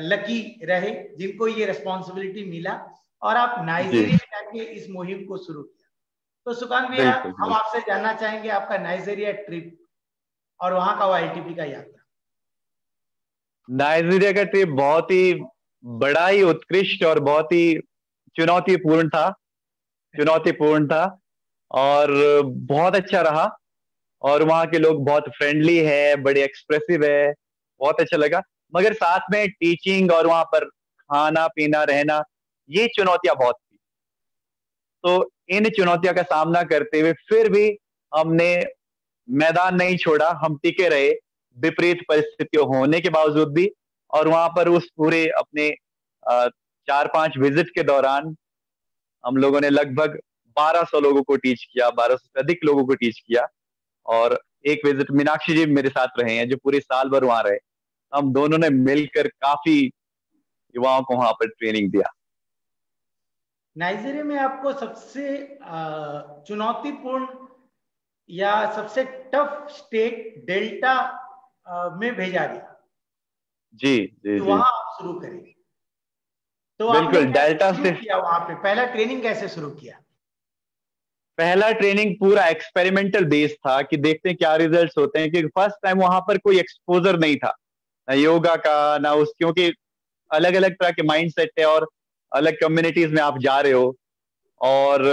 लकी रहे जिनको ये रिस्पॉन्सिबिलिटी मिला और आप नाइजीरिया जाके इस मुहिम को शुरू किया। तो सुकांत भैया, हम आपसे जानना चाहेंगे आपका नाइजीरिया ट्रिप और वहां का वाईएलटीपी का यात्रा। नाइजीरिया का ट्रिप बहुत ही बड़ा ही उत्कृष्ट और बहुत ही चुनौतीपूर्ण था और बहुत अच्छा रहा। और वहाँ के लोग बहुत फ्रेंडली है, बड़े एक्सप्रेसिव है, बहुत अच्छा लगा। मगर साथ में टीचिंग और वहाँ पर खाना पीना रहना, ये चुनौतियां बहुत थी। तो इन चुनौतियों का सामना करते हुए फिर भी हमने मैदान नहीं छोड़ा, हम टिके रहे विपरीत परिस्थितियों होने के बावजूद भी। और वहां पर उस पूरे अपने 4-5 विजिट के दौरान हम लोगों ने लगभग 1200 लोगों को टीच किया, 1200 से अधिक लोगों को टीच किया। और एक विजिट मीनाक्षी जी मेरे साथ रहे हैं जो पूरे साल भर वहां रहे। हम दोनों ने मिलकर काफी युवाओं को वहां पर ट्रेनिंग दिया। नाइजीरिया में आपको सबसे चुनौतीपूर्ण या सबसे टफ स्टेट डेल्टा में भेजा गया। जी वहां आप शुरू करें तो बिल्कुल, डेल्टा से किया वहां पे पहला ट्रेनिंग कैसे शुरू किया? पहला ट्रेनिंग पूरा एक्सपेरिमेंटल बेस था कि देखते हैं क्या रिजल्ट्स होते हैं, क्योंकि फर्स्ट टाइम वहां पर कोई एक्सपोजर नहीं था ना योगा का ना उस, क्योंकि अलग अलग तरह के माइंड सेट है और अलग कम्युनिटीज में आप जा रहे हो। और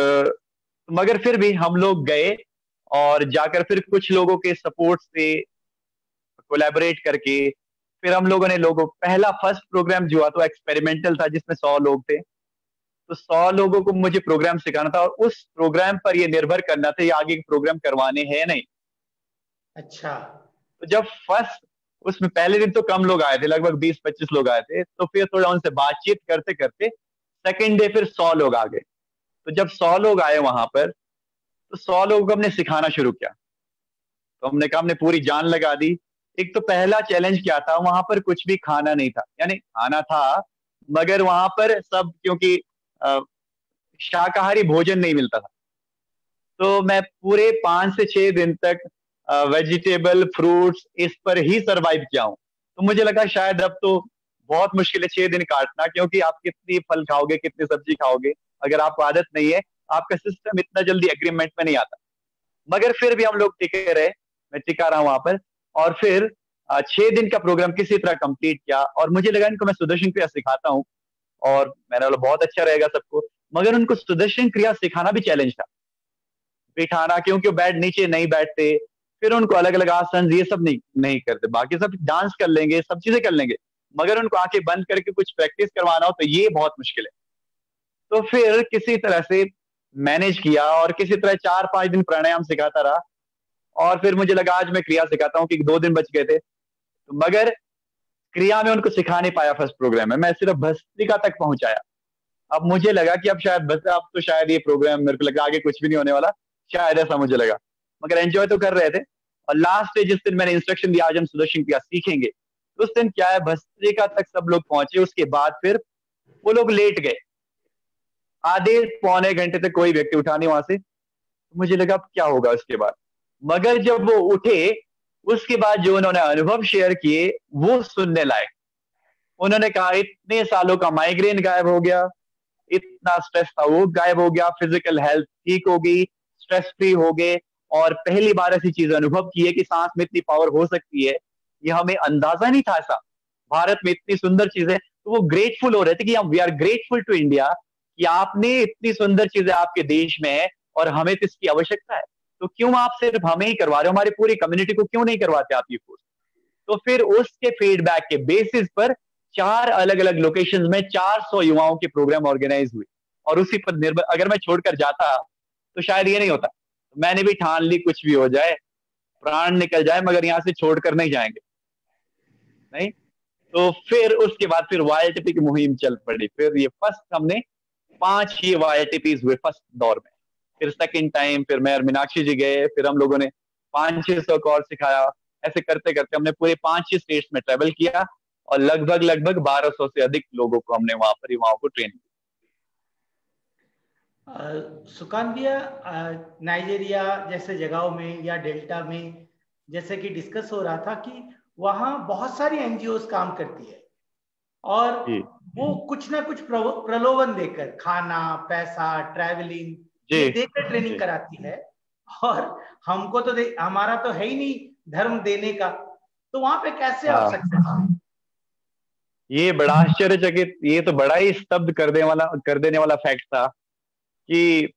मगर फिर भी हम लोग गए और जाकर फिर कुछ लोगों के सपोर्ट से कोलैबोरेट करके फिर हम लोगों ने पहला फर्स्ट प्रोग्राम जो हुआ तो एक्सपेरिमेंटल था जिसमें 100 लोग थे। तो 100 लोगों को मुझे प्रोग्राम सिखाना था और उस प्रोग्राम पर ये निर्भर करना था ये आगे प्रोग्राम करवाने हैं नहीं। अच्छा। तो जब फर्स्ट उसमें पहले दिन तो कम लोग आए थे, लगभग 20-25 लोग आए थे, तो फिर थोड़ा उनसे बातचीत करते करते सेकेंड डे फिर 100 लोग आ गए। तो जब 100 लोग आए वहां पर, तो 100 लोगों को हमने सिखाना शुरू किया। तो हमने कहा हमने पूरी जान लगा दी। एक तो पहला चैलेंज क्या था, वहां पर कुछ भी खाना नहीं था, यानी खाना था मगर वहां पर सब, क्योंकि अ, शाकाहारी भोजन नहीं मिलता था। तो मैं पूरे 5 से 6 दिन तक वेजिटेबल फ्रूट्स इस पर ही सरवाइव किया हूँ। तो मुझे लगा शायद अब तो बहुत मुश्किल है 6 दिन काटना, क्योंकि आप कितनी फल खाओगे, कितनी सब्जी खाओगे, अगर आपको आदत नहीं है, आपका सिस्टम इतना जल्दी एग्रीमेंट में नहीं आता। मगर फिर भी हम लोग टिके रहे, मैं टिका रहा वहां पर। और फिर 6 दिन का प्रोग्राम किसी तरह कंप्लीट किया, और मुझे लगा इनको मैं सुदर्शन क्रिया सिखाता हूँ, और मैंने बोला बहुत अच्छा रहेगा सबको। मगर उनको सुदर्शन क्रिया सिखाना भी चैलेंज था, बिठाना, क्योंकि वो बैठ नीचे नहीं बैठते। फिर उनको अलग अलग आसन ये सब नहीं नहीं करते, बाकी सब डांस कर लेंगे, सब चीजें कर लेंगे, मगर उनको आंखें बंद करके कुछ प्रैक्टिस करवाना हो तो ये बहुत मुश्किल है। तो फिर किसी तरह से मैनेज किया, और किसी तरह 4-5 दिन प्राणायाम सिखाता रहा। और फिर मुझे लगा आज मैं क्रिया सिखाता हूँ, कि 2 दिन बच गए थे, तो मगर क्रिया में उनको सिखा नहीं पाया फर्स्ट प्रोग्राम में, मैं सिर्फ भस्त्रिका तक पहुंचाया। अब मुझे लगा कि अब शायद बस, अब तो शायद ये प्रोग्राम मेरे को लगा आगे कुछ भी नहीं होने वाला, शायद ऐसा मुझे लगा। मगर एंजॉय तो कर रहे थे। और लास्ट डे जिस दिन मैंने इंस्ट्रक्शन दिया आज हम सुदर्शन क्रिया सीखेंगे, तो उस दिन क्या है, भस्त्रिका तक सब लोग पहुंचे। उसके बाद फिर वो लोग लेट गए, आधे पौने घंटे तक कोई व्यक्ति उठा नहीं वहां से। तो मुझे लगा अब क्या होगा उसके बाद। मगर जब वो उठे, उसके बाद जो उन्होंने अनुभव शेयर किए वो सुनने लायक। उन्होंने कहा इतने सालों का माइग्रेन गायब हो गया, इतना स्ट्रेस था वो गायब हो गया, फिजिकल हेल्थ ठीक हो गई, स्ट्रेस फ्री हो गए। और पहली बार ऐसी चीज अनुभव की है कि सांस में इतनी पावर हो सकती है, ये हमें अंदाजा नहीं था ऐसा। भारत में इतनी सुंदर चीजें, तो वो ग्रेटफुल हो रहे थे कि हम we are grateful to India, कि आपने इतनी सुंदर चीजें आपके देश में है और हमें तो इसकी आवश्यकता है। तो क्यों आप सिर्फ हमें ही करवा रहे हो, हमारी पूरी कम्युनिटी को क्यों नहीं करवाते आप ये कोर्स। तो फिर उसके फीडबैक के बेसिस पर 4 अलग अलग लोकेशंस में 400 युवाओं के प्रोग्राम ऑर्गेनाइज हुए। और उसी पर निर्भर अगर मैं छोड़कर जाता तो शायद ये नहीं होता। तो मैंने भी ठान ली कुछ भी हो जाए, प्राण निकल जाए, मगर यहाँ से छोड़कर नहीं जाएंगे, नहीं। तो फिर उसके बाद फिर वाईएलटीपी की मुहिम चल पड़ी। फिर ये फर्स्ट हमने 5 ही वाईएलटीपीज हुए फर्स्ट दौर में। फिर सेकंड टाइम फिर मैं और मीनाक्षी जी गए, फिर हम लोगों ने 500-600 को और सिखाया। ऐसे करते करते हमने पूरे 5-6 स्टेट्स में ट्रेवल किया, और लगभग लगभग 1200 से अधिक लोगों को हमने वहां पर युवाओं को ट्रेन किया। सुकांत भैया, नाइजीरिया जैसे जगहों में या डेल्टा में जैसे कि डिस्कस हो रहा था कि वहाँ बहुत सारी एनजीओ काम करती है, और वो कुछ ना कुछ प्रलोभन देकर, खाना, पैसा, ट्रैवलिंग, ये देकर ट्रेनिंग कराती है। और हमको तो हमारा तो है ही नहीं धर्म देने का, तो वहां पे कैसे आप सक्सेस? ये बड़ा आश्चर्यचकित, ये तो बड़ा ही स्तब्ध कर देने वाला फैक्ट था कि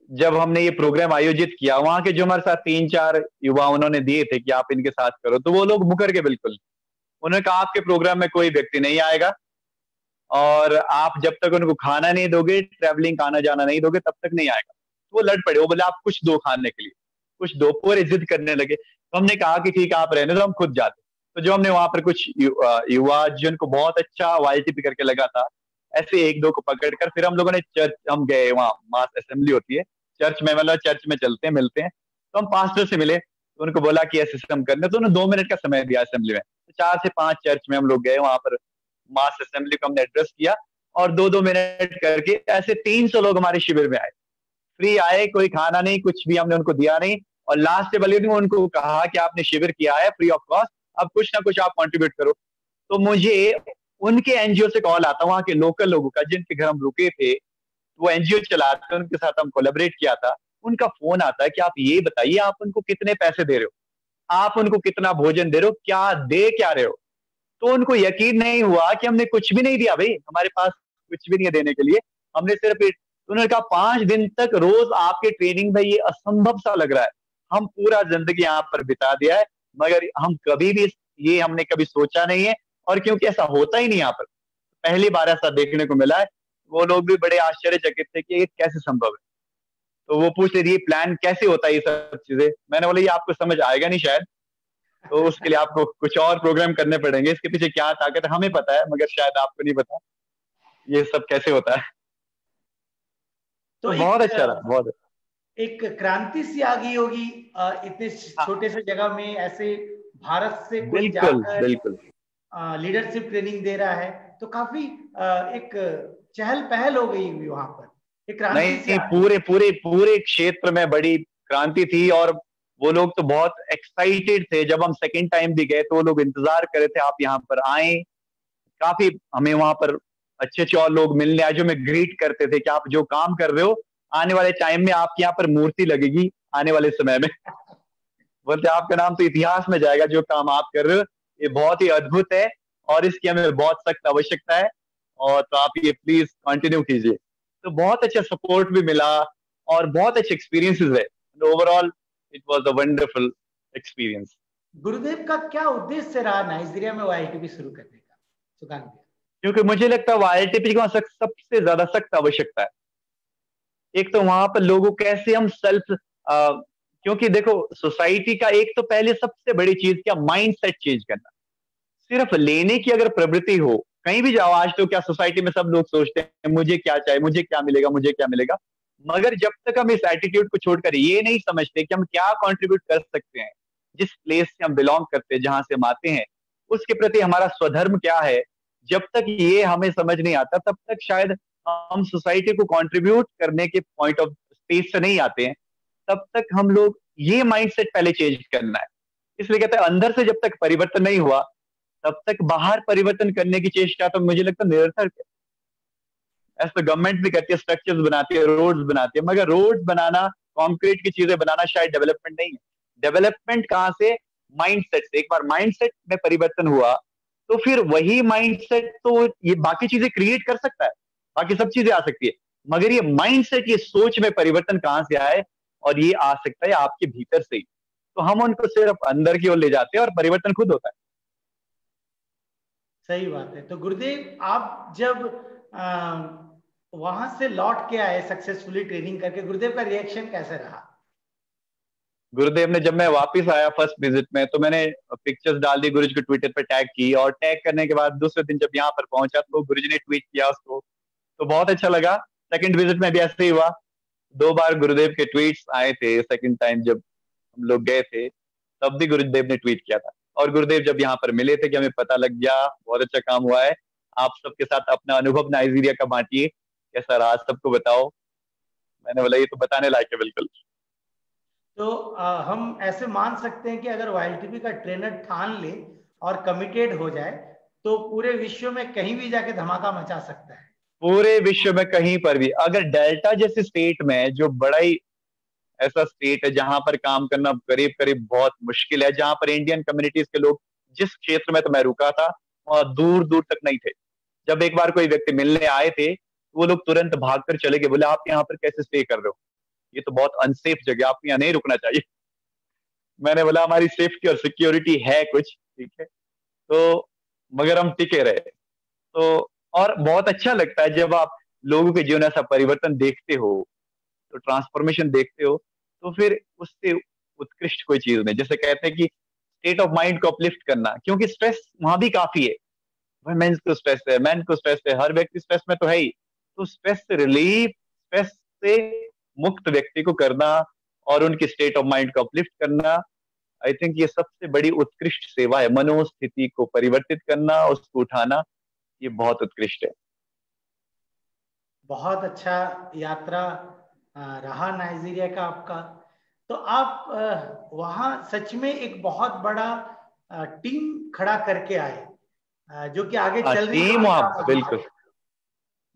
जब हमने ये प्रोग्राम आयोजित किया, वहां के जो हमारे साथ 3-4 युवा उन्होंने दिए थे कि आप इनके साथ करो, तो वो लोग मुकर के बिल्कुल। उन्होंने कहा आपके प्रोग्राम में कोई व्यक्ति नहीं आएगा, और आप जब तक उनको खाना नहीं दोगे, ट्रैवलिंग आना जाना नहीं दोगे, तब तक नहीं आएगा। तो वो लड़ पड़े, वो बोले आप कुछ दो खाने के लिए, कुछ दो, पूरे जिद करने लगे। तो हमने कहा कि ठीक है आप रहने दो, हम खुद जाते। तो जो हमने वहां पर कुछ युवा जिनको बहुत अच्छा वाईएलटीपी करके लगा था, ऐसे 1-2 को पकड़कर फिर हम लोगों ने चर्च, हम गए, वहाँ मास असेंबली होती है चर्च में, मतलब चर्च में चलते हैं, मिलते हैं। तो हम पास्टर से मिले, तो उनको बोला कि ऐसे सिस्टम करने, तो उन्होंने 2 मिनट का समय दिया असेंबली में। तो 4 से 5 चर्च में हम लोग गए, वहां पर मास असेंबली को हमने एड्रेस किया, और 2-2 मिनट करके ऐसे 300 लोग हमारे शिविर में आए। फ्री आए, कोई खाना नहीं, कुछ भी हमने उनको दिया नहीं। और लास्ट डे में उनको कहा कि आपने शिविर किया है फ्री ऑफ कॉस्ट, अब कुछ ना कुछ आप कंट्रीब्यूट करो। तो मुझे उनके एनजीओ से कॉल आता, वहां के लोकल लोगों का जिनके घर हम रुके थे, वो एनजीओ चलाते हैं, उनके साथ हम कोलैबोरेट किया था। उनका फोन आता है कि आप ये बताइए आप उनको कितने पैसे दे रहे हो, आप उनको कितना भोजन दे रहे हो, क्या दे क्या रहे हो। तो उनको यकीन नहीं हुआ कि हमने कुछ भी नहीं दिया, भाई हमारे पास कुछ भी नहीं है देने के लिए, हमने सिर्फ उन्होंने कहा 5 दिन तक रोज आपके ट्रेनिंग में, ये असंभव सा लग रहा है, हम पूरा जिंदगी यहाँ पर बिता दिया है, मगर हम कभी भी ये हमने कभी सोचा नहीं है, और क्योंकि ऐसा होता ही नहीं यहाँ पर, पहली बार ऐसा देखने को मिला है। वो लोग भी बड़े आश्चर्यचकित थे कि ये कैसे संभव है। तो वो पूछ रहे थे ये प्लान कैसे होता है, ये सब चीजें। मैंने बोला ये आपको समझ आएगा नहीं शायद, तो उसके लिए आपको कुछ और प्रोग्राम करने पड़ेंगे। इसके पीछे क्या ताकत है हमें पता है, मगर शायद आपको नहीं पता ये सब कैसे होता है। तो तो बहुत अच्छा रहा, बहुत एक क्रांति सी आ गई होगी इतने हाँ, छोटे से जगह में ऐसे भारत से कोई बिल्कुल जाकर बिल्कुल। लीडरशिप ट्रेनिंग दे रहा है, तो काफी एक चहल पहल हो गई हुई वहां पर, एक क्रांति सी नहीं, आ गई। पूरे पूरे पूरे क्षेत्र में बड़ी क्रांति थी। और वो लोग तो बहुत एक्साइटेड थे। जब हम सेकंड टाइम भी गए तो वो लोग इंतजार कर रहे थे आप यहाँ पर आए। काफी हमें वहां पर अच्छे अच्छे और लोग मिलने आए जो हमें ग्रीट करते थे कि आप जो काम कर रहे हो आने वाले टाइम में आपके यहाँ पर मूर्ति लगेगी आने वाले समय में। बोलते आपका नाम तो इतिहास में जाएगा, जो काम आप कर रहे हो ये बहुत ही अद्भुत है और इसकी हमें बहुत सख्त आवश्यकता है। और तो आप ये प्लीज कंटिन्यू कीजिए। तो बहुत अच्छा सपोर्ट भी मिला और बहुत अच्छे एक्सपीरियंसेस है। Overall it was a wonderful experience. गुरुदेव का क्या उद्देश्य रहा नाइजीरिया में वाईटीपी शुरू करने का, सुकान भैया? क्योंकि मुझे लगता है वाईटीपी की वहां सबसे ज्यादा सख्त आवश्यकता है। एक तो वहां पर लोगों कैसे हम सेल्फ, क्योंकि देखो सोसाइटी का एक तो पहले सबसे बड़ी चीज क्या, माइंड सेट चेंज करना। सिर्फ लेने की अगर प्रवृत्ति हो, कहीं भी जाओ आज तो क्या सोसाइटी में सब लोग सोचते हैं मुझे क्या चाहिए, मुझे क्या मिलेगा, मुझे क्या मिलेगा। मगर जब तक हम इस एटीट्यूड को छोड़कर ये नहीं समझते कि हम क्या कंट्रीब्यूट कर सकते हैं, जिस प्लेस से हम बिलोंग करते हैं, जहां से हम आते हैं, उसके प्रति हमारा स्वधर्म क्या है, जब तक ये हमें समझ नहीं आता तब तक शायद हम सोसाइटी को कंट्रीब्यूट करने के पॉइंट ऑफ स्पेस से नहीं आते हैं। तब तक हम लोग ये माइंडसेट पहले चेंज करना है। इसलिए कहते हैं अंदर से जब तक परिवर्तन नहीं हुआ तब तक बाहर परिवर्तन करने की चेष्टा तो मुझे लगता है निरर्थक है। ऐसा गवर्नमेंट भी करती है, स्ट्रक्चर्स बनाती है, रोड्स बनाती है, मगर रोड्स बनाना, कंक्रीट की चीजें बनाना शायद डेवलपमेंट नहीं है। डेवलपमेंट कहां से? माइंडसेट से। एक बार माइंडसेट में परिवर्तन हुआ तो फिर वही माइंडसेट तो ये बाकी चीजें क्रिएट कर सकता है, बाकी सब चीजें आ सकती है। मगर ये माइंडसेट, ये सोच में परिवर्तन कहां से आए? और ये आ सकता है आपके भीतर से ही। तो हम उनको सिर्फ अंदर की ओर ले जाते हैं और परिवर्तन खुद होता है। सही बात है। तो गुरुदेव आप जब वहां से लौट के आए सक्सेसफुली ट्रेनिंग करके, गुरुदेव का रिएक्शन कैसे रहा? गुरुदेव ने, जब मैं वापस आया फर्स्ट विजिट में, तो मैंने पिक्चर्स डाल दी, गुरुजी को ट्विटर पे टैग की, और टैग करने के बाद दूसरे दिन जब यहाँ पर पहुंचा तो गुरुजी ने ट्वीट किया उसको, तो बहुत अच्छा लगा। सेकंड विजिट में भी ऐसे ही हुआ। 2 बार गुरुदेव के ट्वीट्स आए थे। सेकंड टाइम जब हम लोग गए थे तब भी गुरुदेव ने ट्वीट किया था। और गुरुदेव जब यहाँ पर मिले थे कि हमें पता लग गया बहुत अच्छा काम हुआ है, आप सबके साथ अपना अनुभव नाइजीरिया का बांटिए, कैसा रहा सबको बताओ। मैंने बोला ये तो बताने लायक है बिल्कुल। तो हम ऐसे मान सकते हैं कि अगर वाईटीपी का ट्रेनर ठान ले और कमिटेड हो जाए तो पूरे विश्व में कहीं भी जाके धमाका मचा सकता है। पूरे विश्व में कहीं पर भी, अगर डेल्टा जैसे स्टेट में, जो बड़ा ही ऐसा स्टेट है जहां पर काम करना करीब करीब बहुत मुश्किल है, जहां पर इंडियन कम्युनिटीज के लोग, जिस क्षेत्र में तो मैं रुका था वहां दूर दूर तक नहीं थे। जब एक बार कोई व्यक्ति मिलने आए थे तो वो लोग तुरंत भागकर चले गए, बोले आप यहाँ पर कैसे स्टे कर रहे हो, ये तो बहुत अनसेफ जगह, आपको यहाँ नहीं रुकना चाहिए। मैंने बोला हमारी सेफ्टी और सिक्योरिटी है कुछ, ठीक है, तो मगर हम टिके रहे। तो और बहुत अच्छा लगता है जब आप लोगों के जीवन में ऐसा परिवर्तन देखते हो, तो ट्रांसफॉर्मेशन देखते हो, तो फिर उससे उत्कृष्ट कोई चीज नहीं। जैसे कहते हैं कि स्टेट ऑफ माइंड को अपलिफ्ट करना, क्योंकि स्ट्रेस वहां भी काफी है। वुमेन्स को स्ट्रेस है, मैन को स्ट्रेस है, हर व्यक्ति स्ट्रेस में तो है ही। तो स्ट्रेस से रिलीफ, स्ट्रेस से मुक्त व्यक्ति को करना और उनकी स्टेट ऑफ माइंड को अपलिफ्ट करना, आई थिंक ये सबसे बड़ी उत्कृष्ट सेवा है। मनोस्थिति को परिवर्तित करना, उसको उठाना, ये बहुत उत्कृष्ट है। बहुत अच्छा यात्रा रहा नाइजीरिया का आपका। तो आप वहां सच में एक बहुत बड़ा टीम खड़ा करके आए, जो कि आगे हाँ, चल रही टीम वहां, बिल्कुल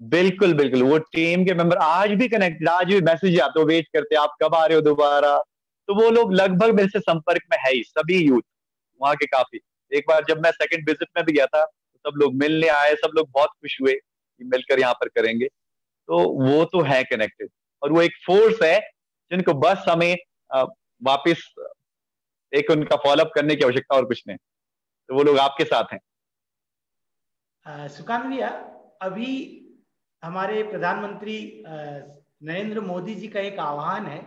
बिल्कुल बिल्कुल। वो टीम के मेंबर आज भी कनेक्टेड, आज भी मैसेज आते हो, वेट करते हैं आप कब आ रहे हो दोबारा। तो वो लोग लगभग मेरे से संपर्क में है ही, सभी यूथ वहां के काफी। एक बार जब मैं सेकंड विजिट में भी गया था तो सब लोग मिलने आए, सब लोग बहुत खुश हुए कि मिलकर यहाँ पर करेंगे। तो वो तो है कनेक्टेड, और वो एक फोर्स है जिनको बस हमें वापस एक उनका फॉलोअप करने की आवश्यकता, और कुछ नहीं। तो वो लोग आपके साथ हैं। सुकांत भैया, अभी हमारे प्रधानमंत्री नरेंद्र मोदी जी का एक आह्वान है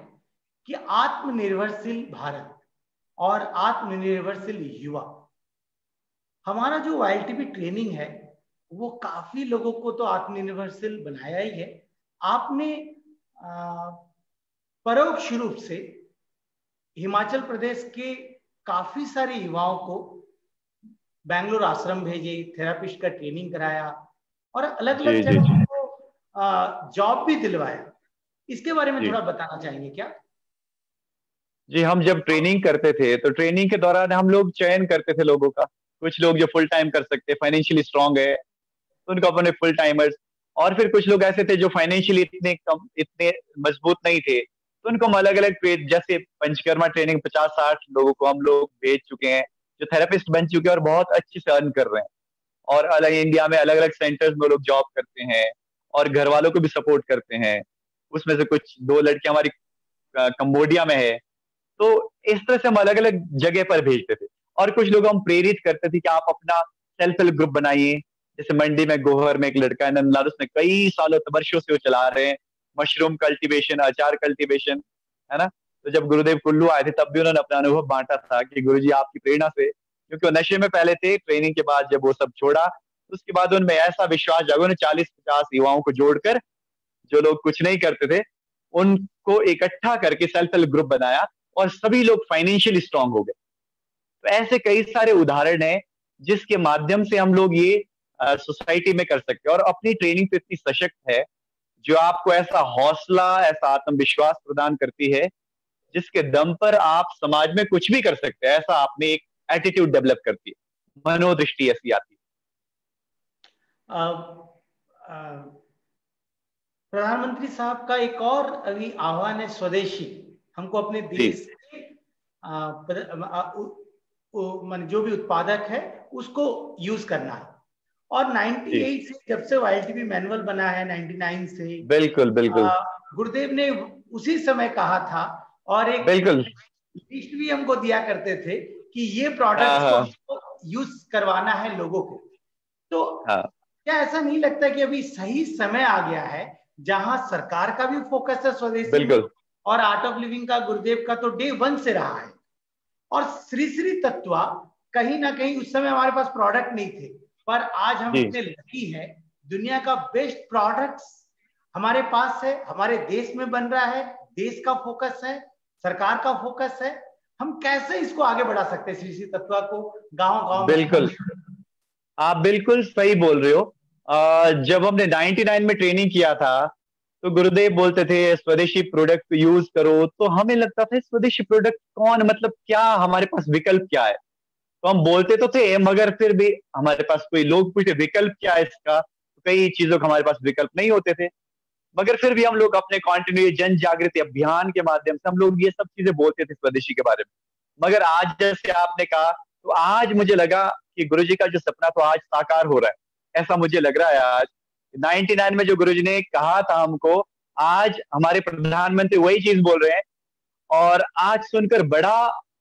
कि आत्मनिर्भरशील भारत, और आत्मनिर्भरशील युवा। हमारा जो वाईएलटीपी ट्रेनिंग है वो काफी लोगों को तो आत्मनिर्भरशील बनाया ही है। आपने परोक्ष रूप से हिमाचल प्रदेश के काफी सारे युवाओं को बैंगलोर आश्रम भेजे, थेरापिस्ट का ट्रेनिंग कराया और अलग अलग जगह को जॉब भी दिलवाया। इसके बारे में थोड़ा बताना चाहेंगे क्या? जी, हम जब ट्रेनिंग करते थे तो ट्रेनिंग के दौरान हम लोग चयन करते थे लोगों का। कुछ लोग जो फुल टाइम कर सकते, फाइनेंशियली स्ट्रांग है, तो उनको अपने फुल टाइमर्स, और फिर कुछ लोग ऐसे थे जो फाइनेंशियली इतने मजबूत नहीं थे, तो उनको हम अलग अलग ट्रेड, जैसे पंचकर्मा ट्रेनिंग 50-60 लोगों को हम लोग भेज चुके हैं जो थेरेपिस्ट बन चुके हैं और बहुत अच्छे से अर्न कर रहे हैं। और अलग इंडिया में अलग अलग सेंटर्स में लोग जॉब करते हैं और घर वालों को भी सपोर्ट करते हैं। उसमें से कुछ 2 लड़कियां हमारी कंबोडिया में है। तो इस तरह से हम अलग अलग जगह पर भेजते थे और कुछ लोग हम प्रेरित करते थे कि आप अपना सेल्फ हेल्प ग्रुप बनाइए। जैसे मंडी में गोहर में एक लड़का है नंदलाल, उसने कई सालों वर्षों से वो चला रहे हैं मशरूम कल्टीवेशन, अचार कल्टीवेशन, है ना। तो जब गुरुदेव कुल्लू आए थे तब भी उन्होंने अपना अनुभव बांटा था कि गुरुजी आपकी प्रेरणा से, क्योंकि वो नशे में पहले थे, ट्रेनिंग के बाद जब वो सब छोड़ा तो उसके बाद उनमें ऐसा विश्वास जागा, उन्होंने 40-50 युवाओं को जोड़कर, जो लोग कुछ नहीं करते थे, उनको इकट्ठा करके सेल्फ हेल्प ग्रुप बनाया और सभी लोग फाइनेंशियली स्ट्रांग हो गए। तो ऐसे कई सारे उदाहरण हैं जिसके माध्यम से हम लोग ये सोसाइटी में कर सकते हैं। और अपनी ट्रेनिंग तो इतनी सशक्त है जो आपको ऐसा हौसला, ऐसा आत्मविश्वास प्रदान करती है जिसके दम पर आप समाज में कुछ भी कर सकते हैं। ऐसा आपने एक एटीट्यूड डेवलप करती है, मनोदृष्टि ऐसी आती है। प्रधानमंत्री साहब का एक और अभी आह्वान है स्वदेशी। हमको अपने देश के जो भी उत्पादक है उसको यूज करना है। और 98 से जब से वाईएलटीपी मैनुअल बना है, 99 से, बिल्कुल बिल्कुल गुरुदेव ने उसी समय कहा था और एक लिस्ट भी हमको दिया करते थे कि ये प्रोडक्ट्स को यूज करवाना है लोगों को। तो क्या ऐसा नहीं लगता कि अभी सही समय आ गया है जहां सरकार का भी फोकस है स्वदेशी में और आर्ट ऑफ लिविंग का गुरुदेव का तो डे 1 से रहा है। और श्री श्री तत्वा कहीं ना कहीं उस समय हमारे पास प्रोडक्ट नहीं थे, पर आज हम इतने लकी हैं, दुनिया का बेस्ट प्रोडक्ट्स हमारे पास है, हमारे देश में बन रहा है, देश का फोकस है, सरकार का फोकस है। हम कैसे इसको आगे बढ़ा सकते हैं श्री श्री तत्वा को गांव-गांव? बिल्कुल, आप बिल्कुल सही बोल रहे हो। जब हमने 99 में ट्रेनिंग किया था तो गुरुदेव बोलते थे स्वदेशी प्रोडक्ट यूज करो, तो हमें लगता था स्वदेशी प्रोडक्ट कौन, मतलब क्या हमारे पास विकल्प क्या है। तो हम बोलते तो थे मगर फिर भी हमारे पास कोई, लोग पूछते विकल्प क्या है इसका, तो कई चीजों का हमारे पास विकल्प नहीं होते थे। मगर फिर भी हम लोग अपने कॉन्टिन्यूस जन जागृति अभियान के माध्यम से हम लोग ये सब चीजें बोलते थे स्वदेशी के बारे में। मगर आज जैसे आपने कहा, तो आज मुझे लगा कि गुरुजी का जो सपना तो आज साकार हो रहा है, ऐसा मुझे लग रहा है। आज 99 में जो गुरुजी ने कहा था हमको, आज हमारे प्रधानमंत्री वही चीज बोल रहे हैं। और आज सुनकर बड़ा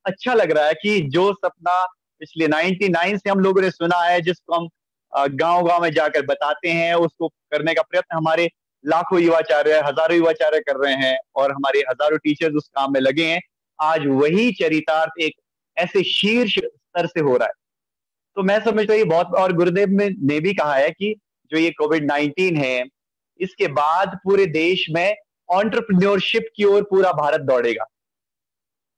अच्छा लग रहा है कि जो सपना पिछले 99 से हम लोगों ने सुना है, जिसको हम गांव-गांव में जाकर बताते हैं, उसको करने का प्रयत्न हमारे लाखों युवाचार्य, हजारों युवाचार्य कर रहे हैं और हमारे हजारों टीचर्स उस काम में लगे हैं। आज वही चरितार्थ एक ऐसे शीर्ष स्तर से हो रहा है। तो मैं समझता हूँ ये बहुत, और गुरुदेव ने भी कहा है कि जो ये कोविड-19 है, इसके बाद पूरे देश में एंटरप्रेन्योरशिप की ओर पूरा भारत दौड़ेगा,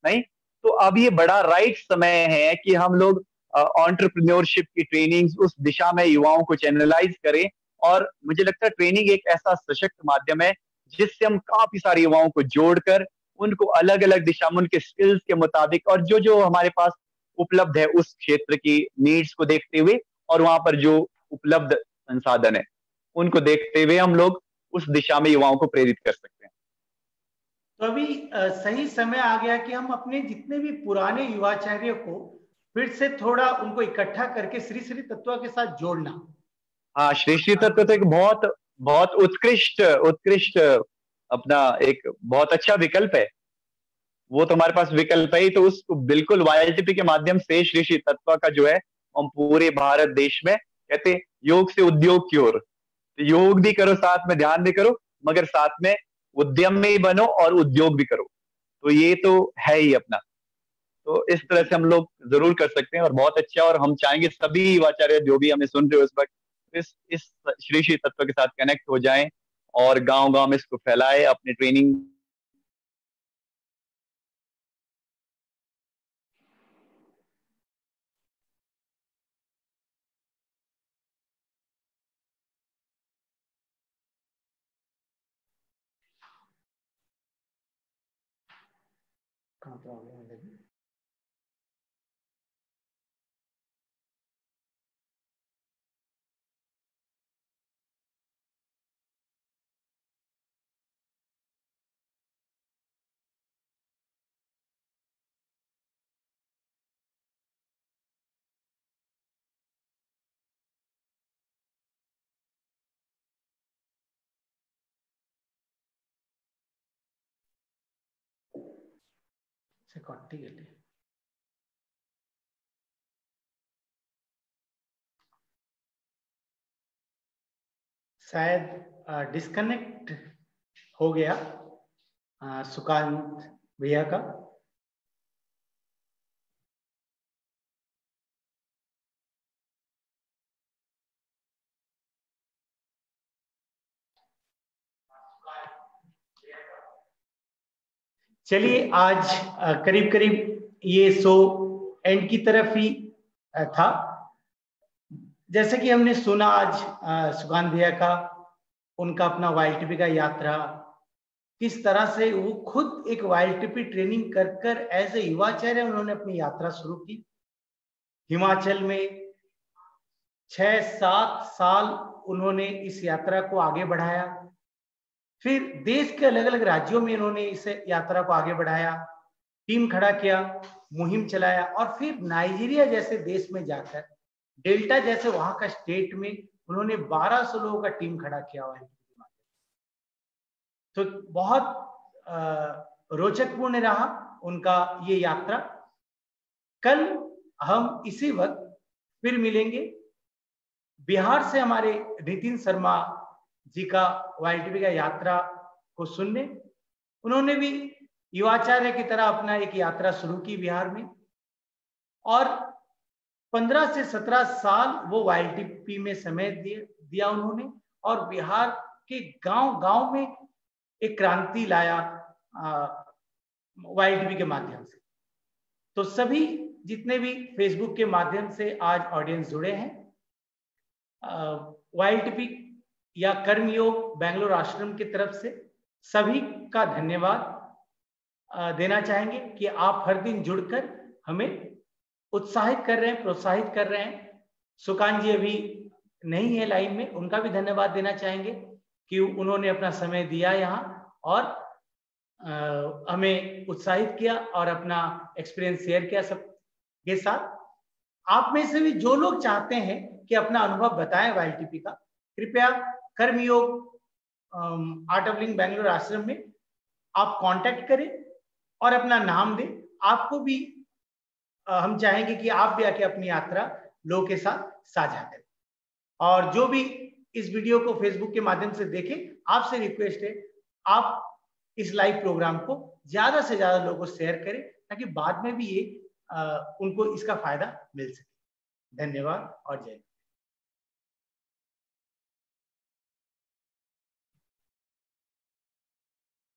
नहीं? तो अब ये बड़ा राइट समय है कि हम लोग एंटरप्रेन्योरशिप की ट्रेनिंग उस दिशा में युवाओं को चैनलाइज करें। और मुझे लगता है ट्रेनिंग एक ऐसा सशक्त माध्यम है जिससे हम काफी सारे युवाओं को जोड़कर उनको अलग अलग दिशा में उनके स्किल्स के मुताबिक और जो जो हमारे पास उपलब्ध है उस क्षेत्र की नीड्स को देखते हुए और वहां पर जो उपलब्ध संसाधन है उनको देखते हुए हम लोग उस दिशा में युवाओं को प्रेरित कर सकते हैं। तो अभी सही समय आ गया कि हम अपने जितने भी पुराने युवाचार्यों को फिर से थोड़ा उनको इकट्ठा करके श्री श्री तत्व के साथ जोड़ना। हाँ, श्री श्री तत्व तो एक बहुत बहुत उत्कृष्ट अपना एक बहुत अच्छा विकल्प है। वो तो हमारे पास विकल्प है ही, तो उसको बिल्कुल वाईएलटीपी के माध्यम से श्री श्री तत्व का जो है हम पूरे भारत देश में कहते हैं योग से उद्योग की ओर, तो योग भी करो साथ में, ध्यान भी करो, मगर साथ में उद्यम में ही बनो और उद्योग भी करो। तो ये तो है ही अपना। तो इस तरह से हम लोग जरूर कर सकते हैं और बहुत अच्छा, और हम चाहेंगे सभी युवाचार्य जो भी हमें सुन रहे हो इस वक्त इस श्री श्री तत्व के साथ कनेक्ट हो जाएं और गांव गांव में इसको फैलाएं, अपनी ट्रेनिंग कहाँ प्रॉब्लम है? से कट्टी गली शायद डिस्कनेक्ट हो गया सुकांत भैया का। चलिए आज करीब करीब ये शो एंड की तरफ ही था। जैसे कि हमने सुना आज सुकांत भैया का, उनका अपना वाइल्डटीपी का यात्रा, किस तरह से वो खुद एक वाइल्डटीपी ट्रेनिंग कर कर एज ए युवाचार्य उन्होंने अपनी यात्रा शुरू की। हिमाचल में 6-7 साल उन्होंने इस यात्रा को आगे बढ़ाया। फिर देश के अलग अलग राज्यों में उन्होंने इस यात्रा को आगे बढ़ाया, टीम खड़ा किया, मुहिम चलाया और फिर नाइजीरिया जैसे देश में जाकर, डेल्टा जैसे वहां का स्टेट में उन्होंने 1200 लोगों का टीम खड़ा किया हुआ है। तो बहुत रोचकपूर्ण रहा उनका ये यात्रा। कल हम इसी वक्त फिर मिलेंगे। बिहार से हमारे नितिन शर्मा जी का वाइल्डटीपी का यात्रा को सुनने, उन्होंने भी युवाचार्य की तरह अपना एक यात्रा शुरू की बिहार में और 15 से 17 साल वो वाइल्डटीपी में समय दिया उन्होंने और बिहार के गांव-गांव में एक क्रांति लाया वाइल्डटीपी के माध्यम से। तो सभी जितने भी फेसबुक के माध्यम से आज ऑडियंस जुड़े हैं, वाइल्डटीपी या कर्मयोग बेंगलोर आश्रम की तरफ से सभी का धन्यवाद देना चाहेंगे कि आप हर दिन जुड़कर हमें उत्साहित कर रहे हैं, प्रोत्साहित कर रहे हैं। सुकांत जी अभी नहीं है लाइन में, उनका भी धन्यवाद देना चाहेंगे कि उन्होंने अपना समय दिया यहाँ और हमें उत्साहित किया और अपना एक्सपीरियंस शेयर किया सबके साथ। आप में से भी जो लोग चाहते हैं कि अपना अनुभव बताएं वाइल्डटीपी का, कृपया कर्मयोग आर्ट ऑफ लिविंग बेंगलोर आश्रम में आप कांटेक्ट करें और अपना नाम दें। आपको भी हम चाहेंगे कि आप भी आके अपनी यात्रा लोगों के साथ साझा करें। और जो भी इस वीडियो को फेसबुक के माध्यम से देखें, आपसे रिक्वेस्ट है आप इस लाइव प्रोग्राम को ज्यादा से ज्यादा लोगों को शेयर करें ताकि बाद में भी ये उनको इसका फायदा मिल सके। धन्यवाद और जय हिंद।